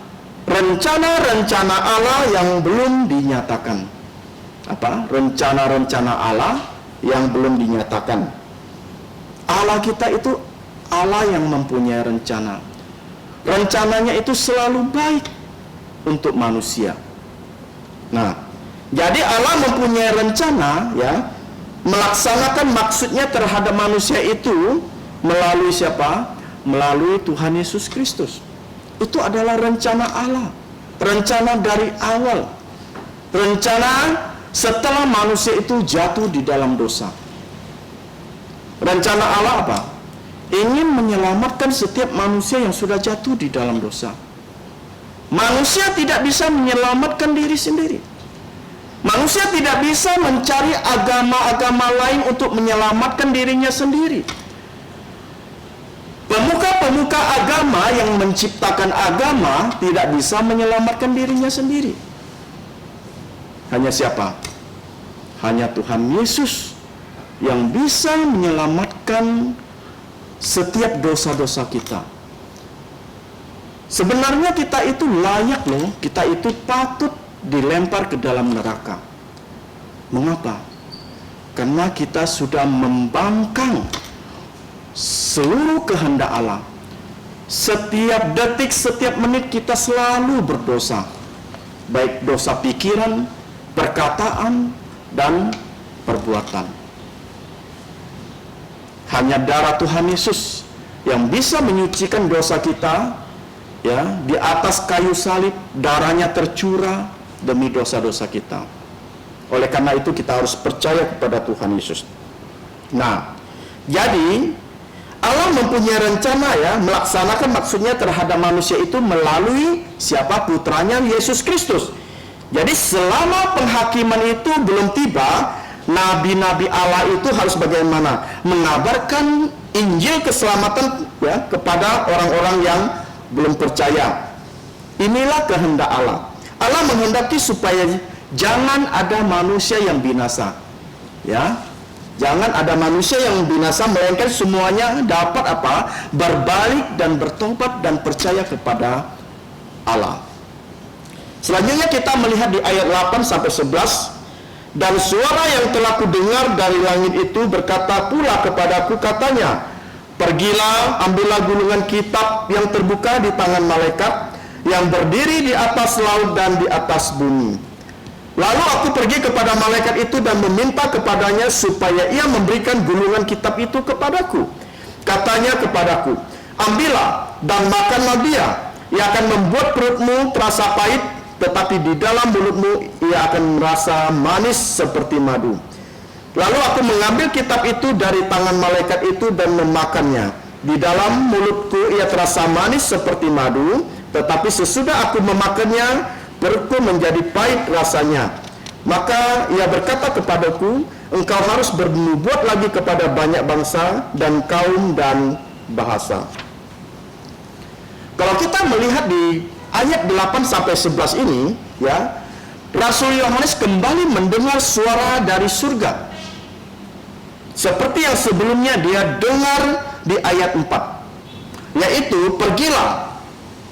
rencana-rencana Allah yang belum dinyatakan. Apa? Rencana-rencana Allah yang belum dinyatakan. Allah kita itu Allah yang mempunyai rencana. Rencananya itu selalu baik untuk manusia. Nah, jadi Allah mempunyai rencana ya, melaksanakan maksudnya terhadap manusia itu melalui siapa? Melalui Tuhan Yesus Kristus. Itu adalah rencana Allah. Rencana dari awal. Rencana setelah manusia itu jatuh di dalam dosa. Rencana Allah apa? Ingin menyelamatkan setiap manusia yang sudah jatuh di dalam dosa. Manusia tidak bisa menyelamatkan diri sendiri. Manusia tidak bisa mencari agama-agama lain untuk menyelamatkan dirinya sendiri. Pemuka-pemuka agama yang menciptakan agama tidak bisa menyelamatkan dirinya sendiri. Hanya siapa? Hanya Tuhan Yesus yang bisa menyelamatkan setiap dosa-dosa kita. Sebenarnya kita itu layak loh, kita itu patut dilempar ke dalam neraka. Mengapa? Karena kita sudah membangkang seluruh kehendak Allah. Setiap detik, setiap menit kita selalu berdosa. Baik dosa pikiran, perkataan, dan perbuatan. Hanya darah Tuhan Yesus yang bisa menyucikan dosa kita, ya, di atas kayu salib darahnya tercurah demi dosa-dosa kita. Oleh karena itu kita harus percaya kepada Tuhan Yesus. Nah, jadi Allah mempunyai rencana ya, melaksanakan maksudnya terhadap manusia itu melalui siapa? Putranya Yesus Kristus. Jadi selama penghakiman itu belum tiba, nabi-nabi Allah itu harus bagaimana? Mengabarkan Injil keselamatan ya kepada orang-orang yang belum percaya. Inilah kehendak Allah. Allah menghendaki supaya jangan ada manusia yang binasa. Ya. Jangan ada manusia yang binasa, melainkan semuanya dapat apa? Berbalik dan bertobat dan percaya kepada Allah. Selanjutnya kita melihat di ayat 8 sampai 11. Dan suara yang telah kudengar dari langit itu berkata pula kepadaku, katanya, pergilah, ambillah gulungan kitab yang terbuka di tangan malaikat yang berdiri di atas laut dan di atas bumi. Lalu aku pergi kepada malaikat itu dan meminta kepadanya supaya ia memberikan gulungan kitab itu kepadaku. Katanya kepadaku, ambillah dan makanlah dia. Ia akan membuat perutmu terasa pahit, tetapi di dalam mulutmu ia akan merasa manis seperti madu. Lalu aku mengambil kitab itu dari tangan malaikat itu dan memakannya. Di dalam mulutku ia terasa manis seperti madu, tetapi sesudah aku memakannya, perutku menjadi pahit rasanya. Maka ia berkata kepadaku, engkau harus bernubuat lagi kepada banyak bangsa dan kaum dan bahasa. Kalau kita melihat di ayat 8 sampai 11 ini, ya, Rasul Yohanes kembali mendengar suara dari surga. Seperti yang sebelumnya dia dengar di ayat 4. Yaitu, pergilah.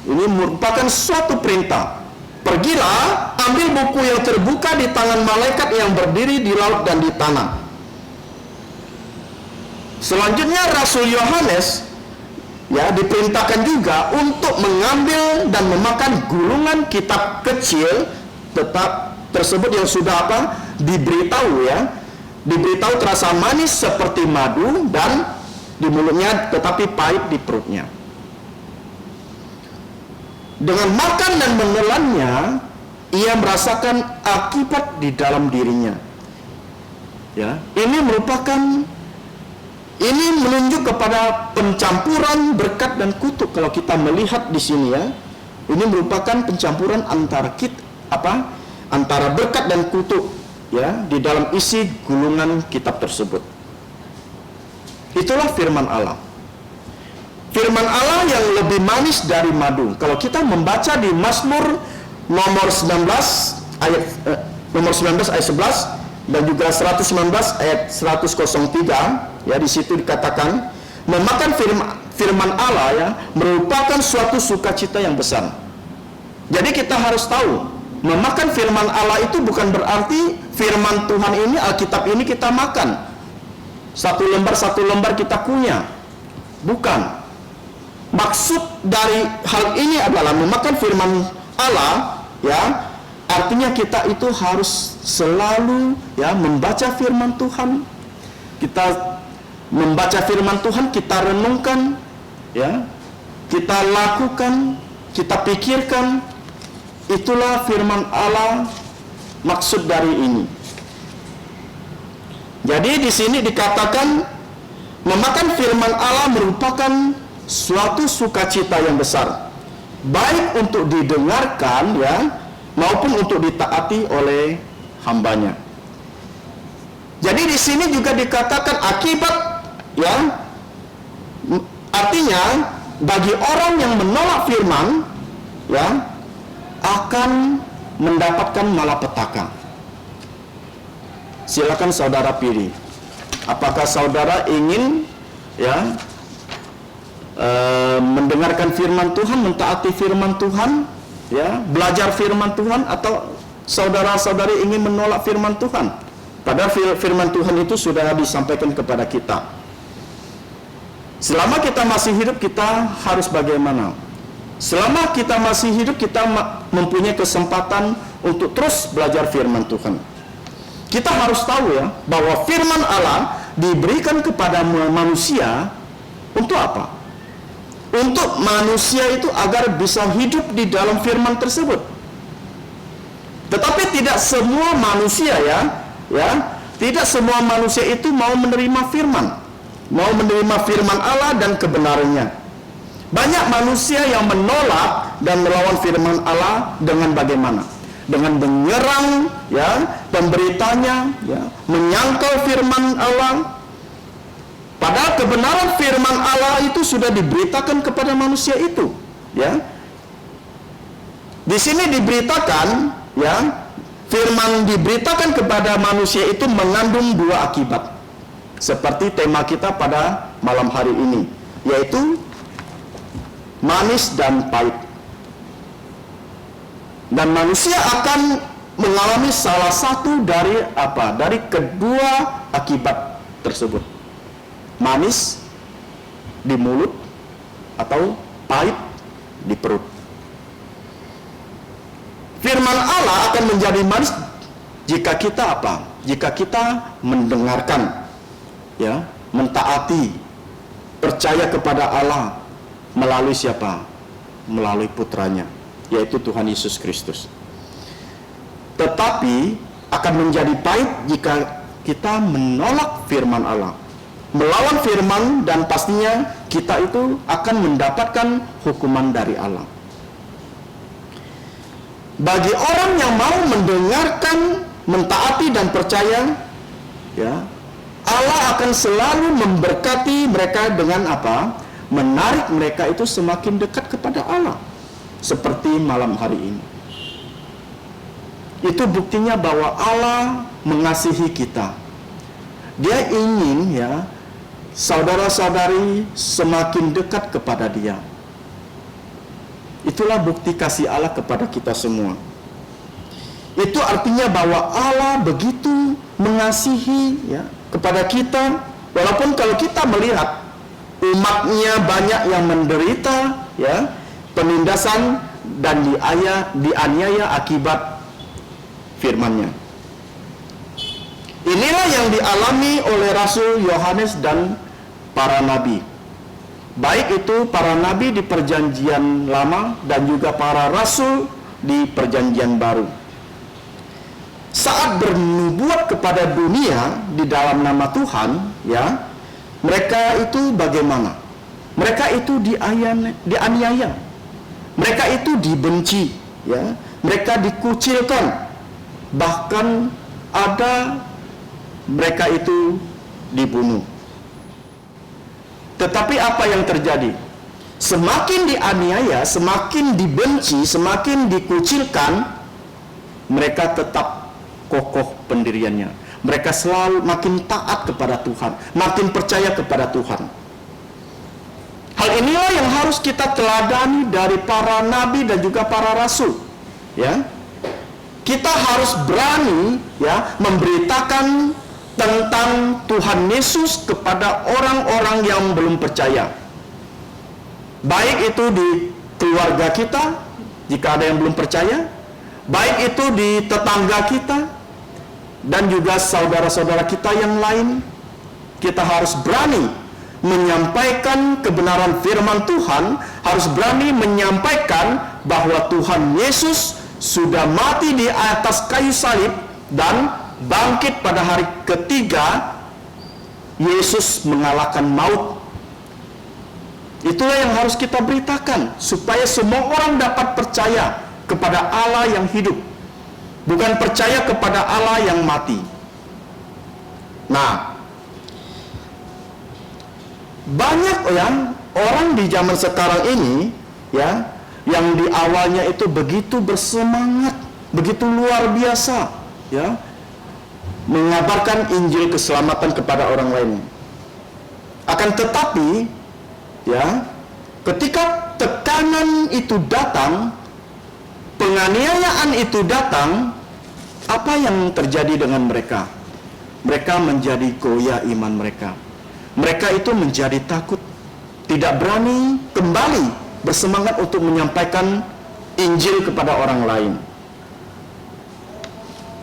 Ini merupakan suatu perintah. Pergilah, ambil buku yang terbuka di tangan malaikat yang berdiri di laut dan di tanah. Selanjutnya Rasul Yohanes ya diperintahkan juga untuk mengambil dan memakan gulungan kitab kecil tetap tersebut yang sudah apa? Diberitahu ya. Diberitahu terasa manis seperti madu dan di mulutnya tetapi pahit di perutnya. Dengan makan dan menelannya, ia merasakan akibat di dalam dirinya. Ya, ini menunjuk kepada pencampuran berkat dan kutuk. Kalau kita melihat di sini ya, ini merupakan pencampuran antara antara berkat dan kutuk ya di dalam isi gulungan kitab tersebut. Itulah firman Allah. Firman Allah yang lebih manis dari madu. Kalau kita membaca di Mazmur nomor 19 ayat 11 dan juga 119 ayat 103 ya, di situ dikatakan memakan firman Allah ya merupakan suatu sukacita yang besar. Jadi kita harus tahu, memakan firman Allah itu bukan berarti firman Tuhan ini, Alkitab ini kita makan. Satu lembar kita kunyah. Bukan. Maksud dari hal ini adalah memakan firman Allah ya, artinya kita itu harus selalu ya membaca firman Tuhan. Kita membaca firman Tuhan, kita renungkan ya, kita lakukan, kita pikirkan. Itulah firman Allah, maksud dari ini. Jadi di sini dikatakan memakan firman Allah merupakan suatu sukacita yang besar, baik untuk didengarkan ya maupun untuk ditaati oleh hambanya. Jadi di sini juga dikatakan akibat ya, artinya bagi orang yang menolak firman ya akan mendapatkan malapetaka. Silakan saudara pilih. Apakah saudara ingin ya mendengarkan firman Tuhan, mentaati firman Tuhan, ya, belajar firman Tuhan, atau saudara-saudari ingin menolak firman Tuhan? Padahal firman Tuhan itu sudah disampaikan kepada kita. Selama kita masih hidup, kita harus bagaimana? Selama kita masih hidup, kita mempunyai kesempatan untuk terus belajar firman Tuhan. Kita harus tahu ya, bahwa firman Allah diberikan kepada manusia untuk apa? Untuk manusia itu agar bisa hidup di dalam firman tersebut. Tetapi tidak semua manusia tidak semua manusia itu mau menerima firman. Mau menerima firman Allah dan kebenarannya. Banyak manusia yang menolak dan melawan firman Allah dengan bagaimana? Dengan menyerang ya pemberitanya, ya, menyangkal firman Allah. Padahal kebenaran firman Allah itu sudah diberitakan kepada manusia itu, ya. Di sini diberitakan, ya, firman diberitakan kepada manusia itu mengandung dua akibat. Seperti tema kita pada malam hari ini, yaitu manis dan pahit. Dan manusia akan mengalami salah satu dari apa? Dari kedua akibat tersebut. Manis di mulut atau pahit di perut. Firman Allah akan menjadi manis jika kita apa? Jika kita mendengarkan, ya, mentaati, percaya kepada Allah melalui siapa? Melalui putranya, yaitu Tuhan Yesus Kristus. Tetapi akan menjadi pahit jika kita menolak firman Allah, melawan firman, dan pastinya kita itu akan mendapatkan hukuman dari Allah. Bagi orang yang mau mendengarkan, mentaati dan percaya, ya, Allah akan selalu memberkati mereka dengan apa? Menarik mereka itu semakin dekat kepada Allah. Seperti malam hari ini. Itu buktinya bahwa Allah mengasihi kita. Dia ingin, ya, saudara-saudari semakin dekat kepada Dia. Itulah bukti kasih Allah kepada kita semua. Itu artinya bahwa Allah begitu mengasihi, ya, kepada kita. Walaupun kalau kita melihat umatnya banyak yang menderita, ya, penindasan dan dianiaya akibat firman-Nya. Inilah yang dialami oleh Rasul Yohanes dan para nabi. Baik itu para nabi di perjanjian lama dan juga para rasul di perjanjian baru. Saat bernubuat kepada dunia di dalam nama Tuhan, ya, mereka itu bagaimana? Mereka itu dianiaya. Mereka itu dibenci, ya. Mereka dikucilkan. Bahkan ada mereka itu dibunuh. Tetapi apa yang terjadi? Semakin dianiaya, semakin dibenci, semakin dikucilkan, mereka tetap kokoh pendiriannya. Mereka selalu makin taat kepada Tuhan, makin percaya kepada Tuhan. Hal harus kita teladani dari para nabi dan juga para rasul. Ya. Kita harus berani ya memberitakan tentang Tuhan Yesus kepada orang-orang yang belum percaya. Baik itu di keluarga kita, jika ada yang belum percaya, baik itu di tetangga kita, dan juga saudara-saudara kita yang lain. Kita harus berani menyampaikan kebenaran firman Tuhan, harus berani menyampaikan bahwa Tuhan Yesus sudah mati di atas kayu salib dan bangkit pada hari ketiga. Yesus mengalahkan maut. Itulah yang harus kita beritakan, supaya semua orang dapat percaya kepada Allah yang hidup, bukan percaya kepada Allah yang mati. Nah, banyak orang di zaman sekarang ini ya, yang di awalnya itu begitu bersemangat, begitu luar biasa ya, mengabarkan Injil keselamatan kepada orang lain. Akan tetapi ya, ketika tekanan itu datang, penganiayaan itu datang, apa yang terjadi dengan mereka? Mereka menjadi goyah iman mereka. Mereka itu menjadi takut, tidak berani kembali bersemangat untuk menyampaikan Injil kepada orang lain.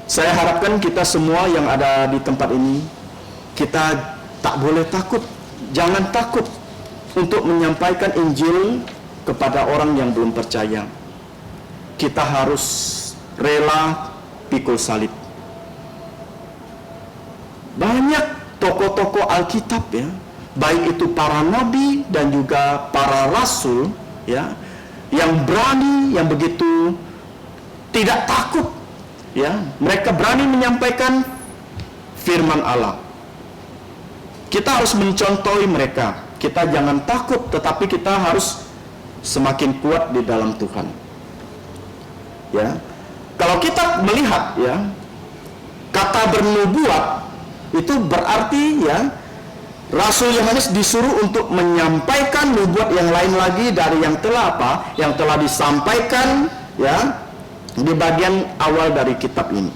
Saya harapkan kita semua yang ada di tempat ini, kita tak boleh takut, jangan takut untuk menyampaikan Injil kepada orang yang belum percaya. Kita harus rela pikul salib. Banyak tokoh-tokoh Alkitab ya, baik itu para nabi dan juga para rasul ya, yang berani, yang begitu tidak takut ya, mereka berani menyampaikan firman Allah. Kita harus mencontohi mereka. Kita jangan takut, tetapi kita harus semakin kuat di dalam Tuhan. Ya. Kalau kita melihat ya, kata bernubuat itu berarti ya, Rasul Yohanes disuruh untuk menyampaikan nubuat yang lain lagi dari yang telah apa? Yang telah disampaikan ya di bagian awal dari kitab ini.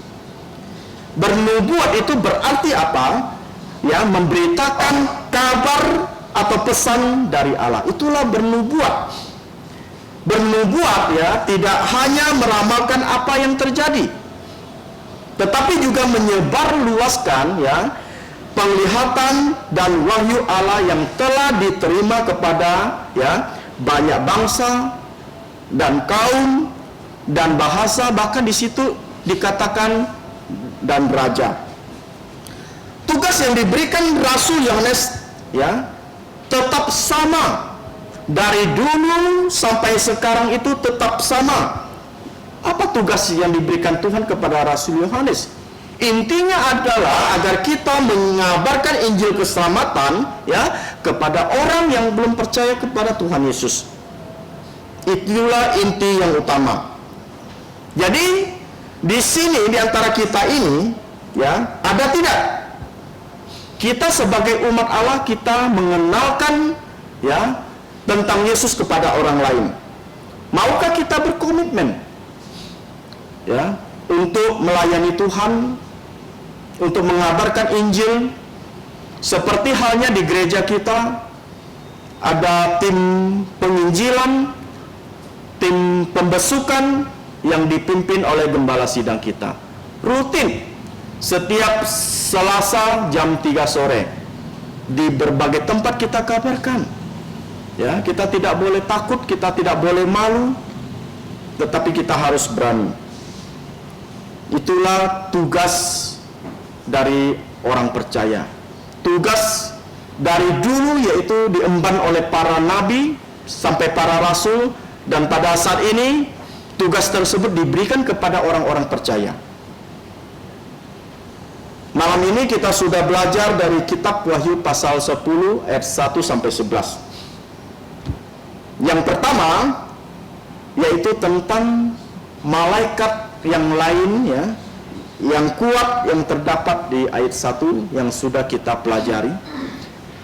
Bernubuat itu berarti apa? Ya, memberitakan kabar atau pesan dari Allah. Itulah bernubuat. Bernubuat ya, tidak hanya meramalkan apa yang terjadi, tetapi juga menyebar luaskan ya penglihatan dan wahyu Allah yang telah diterima kepada ya banyak bangsa dan kaum dan bahasa, bahkan di situ dikatakan dan raja. Tugas yang diberikan Rasul Yohanes ya tetap sama, dari dulu sampai sekarang itu tetap sama. Apa tugas yang diberikan Tuhan kepada Rasul Yohanes? Intinya adalah agar kita mengabarkan Injil keselamatan ya kepada orang yang belum percaya kepada Tuhan Yesus. Itulah inti yang utama. Jadi di sini di antara kita ini ya, ada tidak kita sebagai umat Allah, kita mengenalkan ya tentang Yesus kepada orang lain? Maukah kita berkomitmen ya untuk melayani Tuhan, untuk mengabarkan Injil? Seperti halnya di gereja kita ada tim penginjilan, tim pembesukan yang dipimpin oleh gembala sidang kita. Rutin setiap Selasa jam 3 sore di berbagai tempat kita kabarkan. Ya, kita tidak boleh takut, kita tidak boleh malu, tetapi kita harus berani. Itulah tugas dari orang percaya. Tugas dari dulu yaitu diemban oleh para nabi sampai para rasul, dan pada saat ini tugas tersebut diberikan kepada orang-orang percaya. Malam ini kita sudah belajar dari kitab Wahyu pasal 10 ayat 1 sampai 11. Yang pertama yaitu tentang malaikat yang lain ya, yang kuat yang terdapat di ayat 1 yang sudah kita pelajari.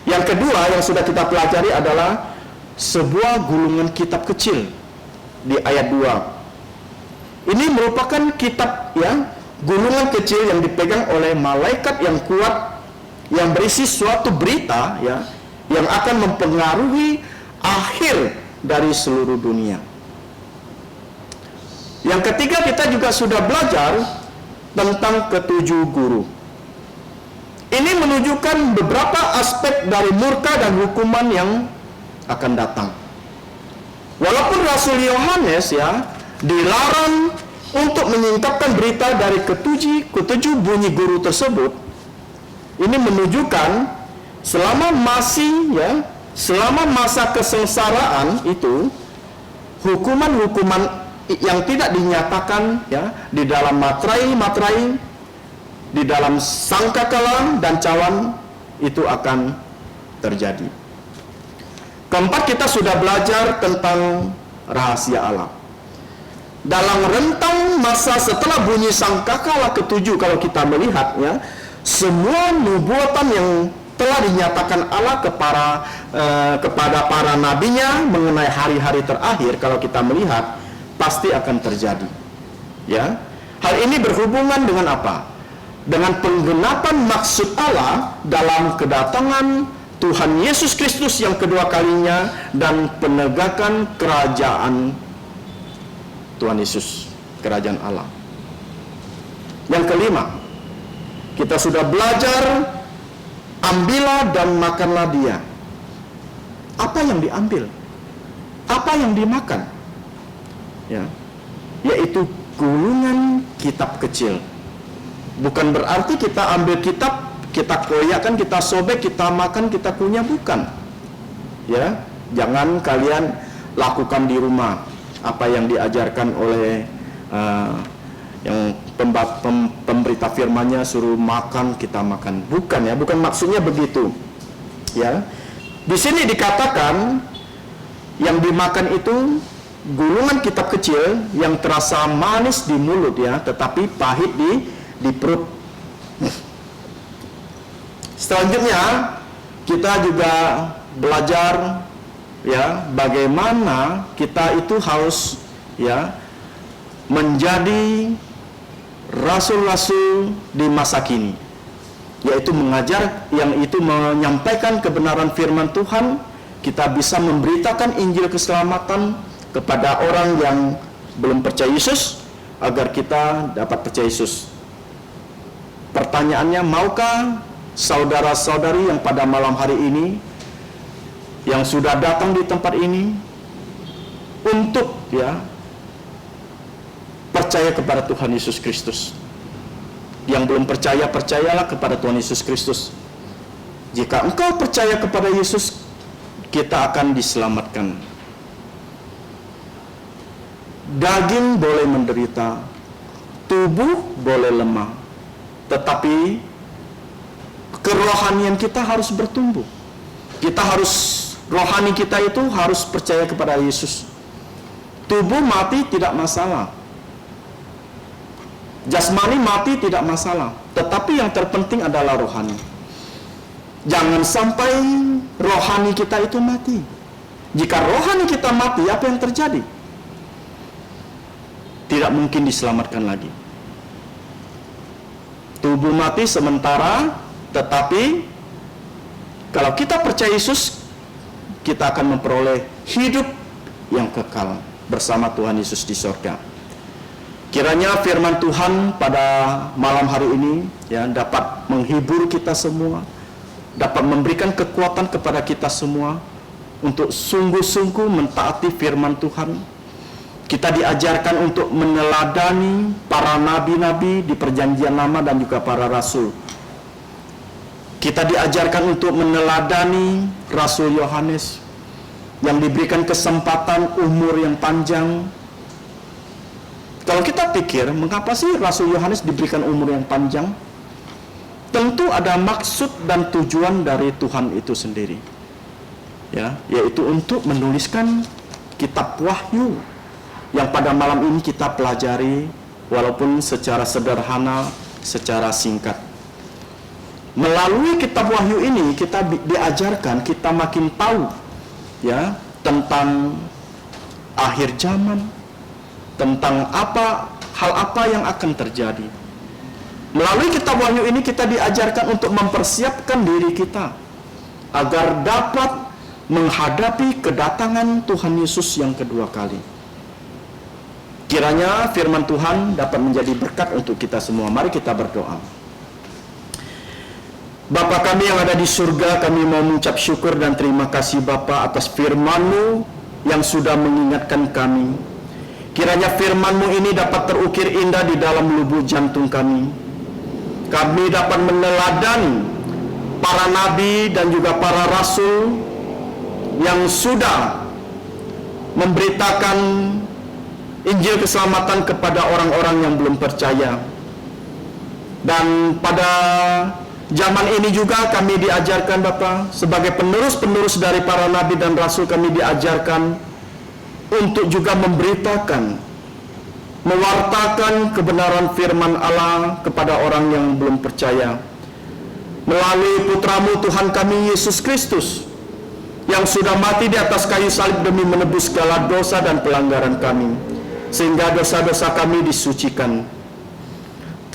Yang kedua yang sudah kita pelajari adalah sebuah gulungan kitab kecil di ayat 2. Ini merupakan kitab gulungan kecil yang dipegang oleh malaikat yang kuat, yang berisi suatu berita yang akan mempengaruhi akhir dari seluruh dunia. Yang ketiga, kita juga sudah belajar tentang ketujuh guru. Ini menunjukkan beberapa aspek dari murka dan hukuman yang akan datang. Walaupun Rasul Yohanes dilarang untuk menyingkapkan berita dari ketujuh bunyi guru tersebut, ini menunjukkan selama masa kesengsaraan itu, hukuman-hukuman yang tidak dinyatakan di dalam materai, di dalam sangkakala dan cawan itu akan terjadi. Keempat, kita sudah belajar tentang rahasia Allah. Dalam rentang masa setelah bunyi sangkakala ketujuh, kalau kita melihat semua nubuatan yang telah dinyatakan Allah kepada para nabinya mengenai hari-hari terakhir, kalau kita melihat pasti akan terjadi. Hal ini berhubungan dengan apa? Dengan penggenapan maksud Allah dalam kedatangan Tuhan Yesus Kristus yang kedua kalinya dan penegakan kerajaan Tuhan Yesus, kerajaan Allah. Yang kelima, kita sudah belajar, ambillah dan makanlah dia. Apa yang diambil? Apa yang dimakan? Yaitu gulungan kitab kecil. Bukan berarti kita ambil kitab, kita koyakkan, kita sobek, kita makan, kita kunyah, bukan. Jangan kalian lakukan di rumah apa yang diajarkan oleh yang pemberita firman-Nya, suruh makan, kita makan. Bukan bukan maksudnya begitu. Di sini dikatakan yang dimakan itu gulungan kitab kecil yang terasa manis di mulut tetapi pahit di perut. Selanjutnya kita juga belajar bagaimana kita itu harus menjadi rasul-rasul di masa kini, yaitu mengajar, yang itu menyampaikan kebenaran firman Tuhan. Kita bisa memberitakan Injil keselamatan kepada orang yang belum percaya Yesus, agar kita dapat percaya Yesus. Pertanyaannya, maukah saudara-saudari yang pada malam hari ini, yang sudah datang di tempat ini, untuk percaya kepada Tuhan Yesus Kristus? Yang belum percaya, percayalah kepada Tuhan Yesus Kristus. Jika engkau percaya kepada Yesus, kita akan diselamatkan. Daging boleh menderita, tubuh boleh lemah, tetapi kerohanian kita harus bertumbuh. Rohani kita itu harus percaya kepada Yesus. Tubuh mati tidak masalah, jasmani mati tidak masalah, tetapi yang terpenting adalah rohani. Jangan sampai rohani kita itu mati. Jika rohani kita mati, apa yang terjadi? Tidak mungkin diselamatkan lagi. Tubuh mati sementara, tetapi kalau kita percaya Yesus, kita akan memperoleh hidup yang kekal bersama Tuhan Yesus di surga. Kiranya firman Tuhan pada malam hari ini dapat menghibur kita semua, dapat memberikan kekuatan kepada kita semua untuk sungguh-sungguh mentaati firman Tuhan. Kita diajarkan untuk meneladani para nabi-nabi di perjanjian lama dan juga para rasul. Kita diajarkan untuk meneladani Rasul Yohanes yang diberikan kesempatan umur yang panjang. Kalau kita pikir, mengapa sih Rasul Yohanes diberikan umur yang panjang? Tentu ada maksud dan tujuan dari Tuhan itu sendiri. Yaitu untuk menuliskan kitab Wahyu yang pada malam ini kita pelajari, walaupun secara sederhana, secara singkat. Melalui kitab Wahyu ini kita diajarkan, kita makin tahu tentang akhir zaman, tentang hal apa yang akan terjadi. Melalui kitab Wahyu ini kita diajarkan untuk mempersiapkan diri kita agar dapat menghadapi kedatangan Tuhan Yesus yang kedua kali. Kiranya firman Tuhan dapat menjadi berkat untuk kita semua. Mari kita berdoa. Bapa kami yang ada di surga, kami mau mengucap syukur dan terima kasih Bapa atas firman-Mu yang sudah mengingatkan kami. Kiranya firman-Mu ini dapat terukir indah di dalam lubuk jantung kami. Kami dapat meneladani para nabi dan juga para rasul yang sudah memberitakan Injil keselamatan kepada orang-orang yang belum percaya. Dan pada zaman ini juga kami diajarkan Bapa, sebagai penerus-penerus dari para nabi dan rasul, kami diajarkan untuk juga memberitakan, mewartakan kebenaran firman Allah kepada orang yang belum percaya. Melalui putra-Mu Tuhan kami Yesus Kristus, yang sudah mati di atas kayu salib demi menebus segala dosa dan pelanggaran kami, sehingga dosa-dosa kami disucikan.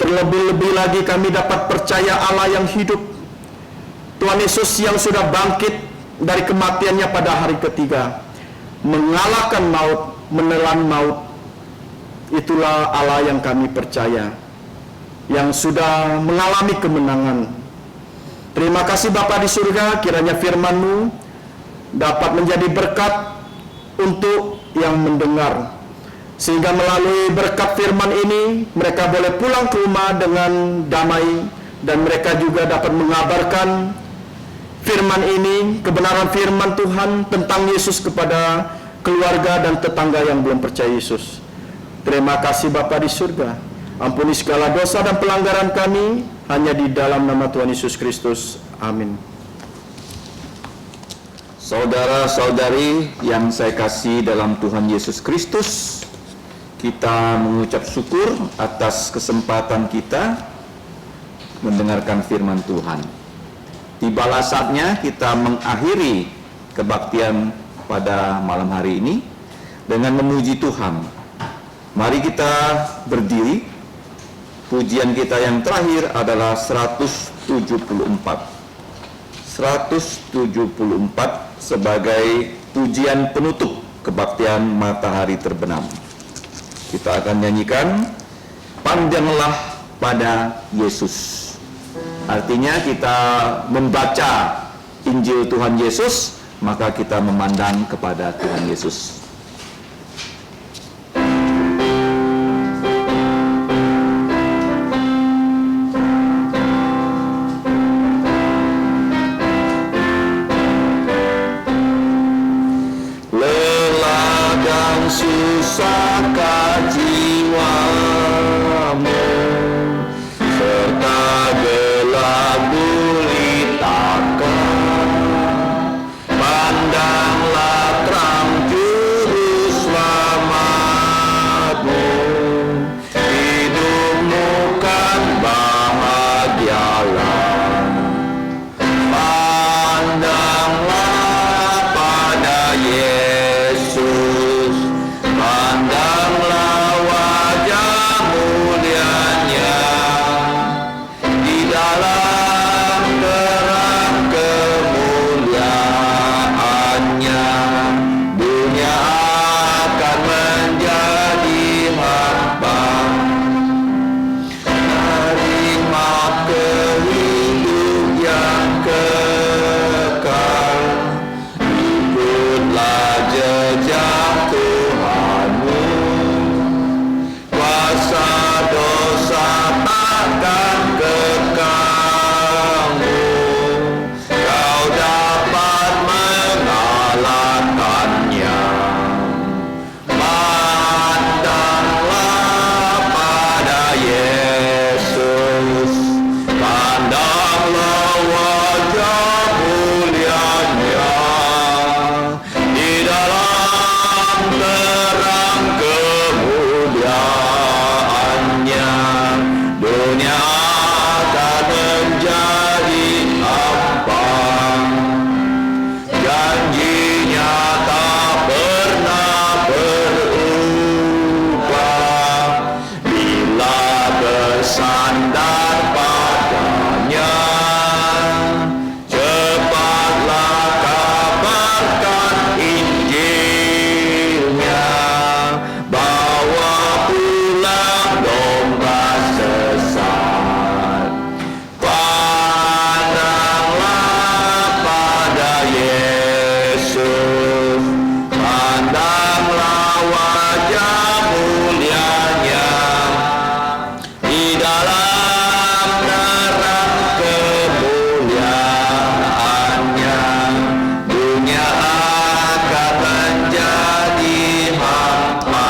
Terlebih-lebih lagi kami dapat percaya Allah yang hidup, Tuhan Yesus yang sudah bangkit dari kematiannya pada hari ketiga, mengalahkan maut, menelan maut. Itulah Allah yang kami percaya, yang sudah mengalami kemenangan. Terima kasih Bapa di surga, kiranya firman-Mu dapat menjadi berkat untuk yang mendengar, sehingga melalui berkat firman ini mereka boleh pulang ke rumah dengan damai, dan mereka juga dapat mengabarkan firman ini, kebenaran firman Tuhan tentang Yesus kepada keluarga dan tetangga yang belum percaya Yesus. Terima kasih Bapa di surga, ampuni segala dosa dan pelanggaran kami, hanya di dalam nama Tuhan Yesus Kristus. Amin.
Saudara-saudari yang saya kasih dalam Tuhan Yesus Kristus, kita mengucap syukur atas kesempatan kita mendengarkan firman Tuhan. Tibalah saatnya kita mengakhiri kebaktian pada malam hari ini dengan memuji Tuhan. Mari kita berdiri. Pujian kita yang terakhir adalah 174. 174 sebagai pujian penutup kebaktian matahari terbenam. Kita akan nyanyikan Pandanglah pada Yesus. Artinya kita membaca Injil Tuhan Yesus, maka kita memandang kepada Tuhan Yesus. Susahkah jiwamu, serta gelap gulitakan, pandanglah terang bersandar padanya. Cepatlah kabarkan Injilnya, bawa pulang domba sesat. Pandanglah pada Yesus, pandanglah wajah mulianya, di dalam terang kemuliaannya dunia akan menjadi hampa.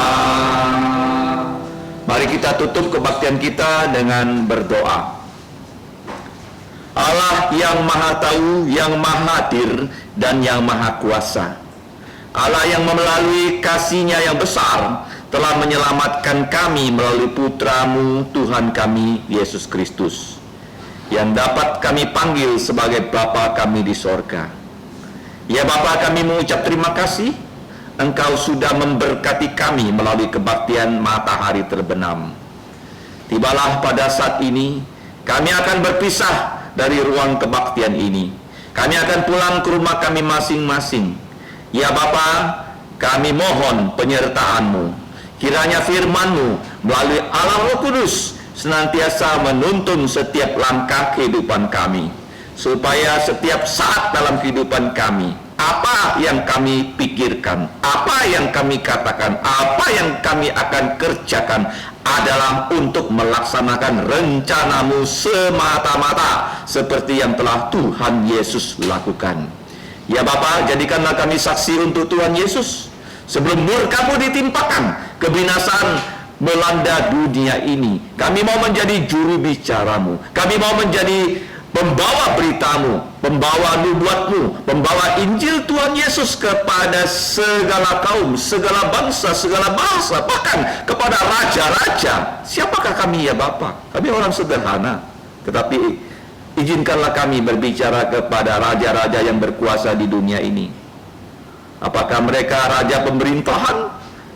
Mari kita tutup kebaktian kita dengan berdoa. Allah yang maha tahu, yang maha hadir, dan yang maha kuasa, Allah yang melalui kasih-Nya yang besar telah menyelamatkan kami melalui Putra-Mu Tuhan kami Yesus Kristus, yang dapat kami panggil sebagai Bapa kami di sorga. Ya Bapa, kami mengucap terima kasih, Engkau sudah memberkati kami melalui kebaktian matahari terbenam. Tibalah pada saat ini kami akan berpisah dari ruang kebaktian ini. Kami akan pulang ke rumah kami masing-masing. Ya Bapa, kami mohon penyertaan-Mu. Kiranya firman-Mu melalui Allah Roh Kudus senantiasa menuntun setiap langkah kehidupan kami, supaya setiap saat dalam kehidupan kami, apa yang kami pikirkan, apa yang kami katakan, apa yang kami akan kerjakan adalah untuk melaksanakan rencana-Mu semata-mata, seperti yang telah Tuhan Yesus lakukan. Ya Bapa, jadikanlah kami saksi untuk Tuhan Yesus. Sebelum murka-Mu ditimpakan, kebinasaan melanda dunia ini, kami mau menjadi juru bicara-Mu. Kami mau menjadi pembawa berita-Mu, pembawa nubuat-Mu, pembawa Injil Tuhan Yesus kepada segala kaum, segala bangsa, segala bahasa, bahkan kepada raja-raja. Siapakah kami ya Bapa? Kami orang sederhana, tetapi izinkanlah kami berbicara kepada raja-raja yang berkuasa di dunia ini. Apakah mereka raja pemerintahan?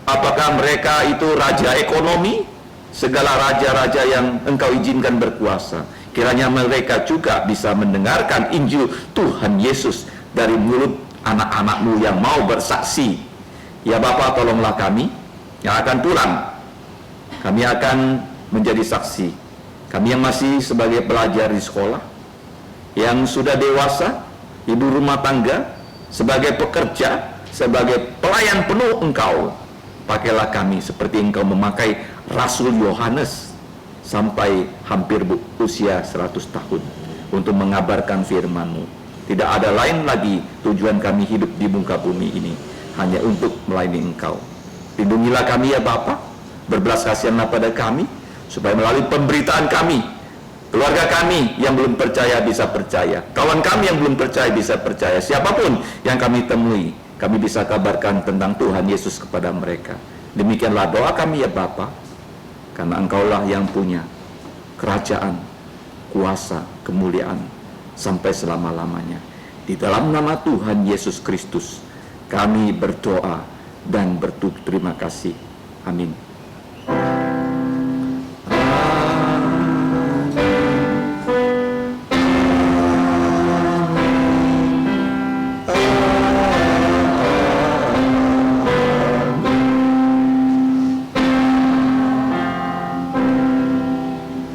Apakah mereka itu raja ekonomi? Segala raja-raja yang Engkau izinkan berkuasa, kiranya mereka juga bisa mendengarkan Injil Tuhan Yesus dari mulut anak-anak-Mu yang mau bersaksi. Ya Bapa, tolonglah kami yang akan pulang. Kami akan menjadi saksi. Kami yang masih sebagai pelajar di sekolah, yang sudah dewasa, ibu rumah tangga, sebagai pekerja, sebagai pelayan penuh Engkau. Pakailah kami seperti Engkau memakai Rasul Yohanes sampai hampir usia 100 tahun untuk mengabarkan firman-Mu. Tidak ada lain lagi tujuan kami hidup di muka bumi ini, hanya untuk melayani Engkau. Lindungilah kami ya Bapa, berbelas kasihanlah pada kami, supaya melalui pemberitaan kami, keluarga kami yang belum percaya bisa percaya, kawan kami yang belum percaya bisa percaya, siapapun yang kami temui, kami bisa kabarkan tentang Tuhan Yesus kepada mereka. Demikianlah doa kami ya Bapa, karena Engkaulah yang punya kerajaan, kuasa, kemuliaan sampai selama-lamanya. Di dalam nama Tuhan Yesus Kristus kami berdoa dan berterima kasih. Amin.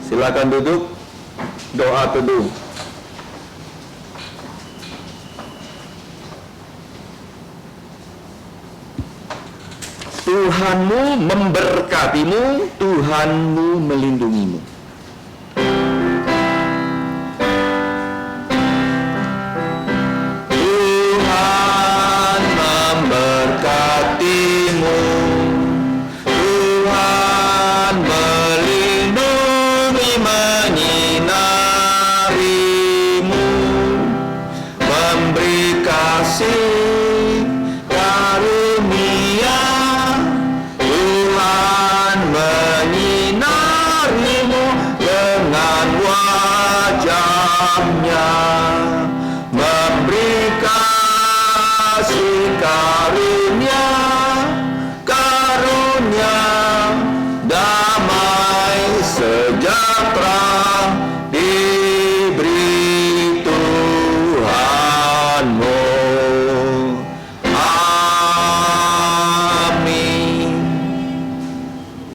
Silakan duduk, doa teduh. Tuhanmu memberkatimu, Tuhanmu melindungimu. Tuhan memberkatimu, Tuhan melindungi, menyinarimu, memberi kasih karunia. Tuhan menyinarimu dengan wajah-Nya, memberi kasih karunia.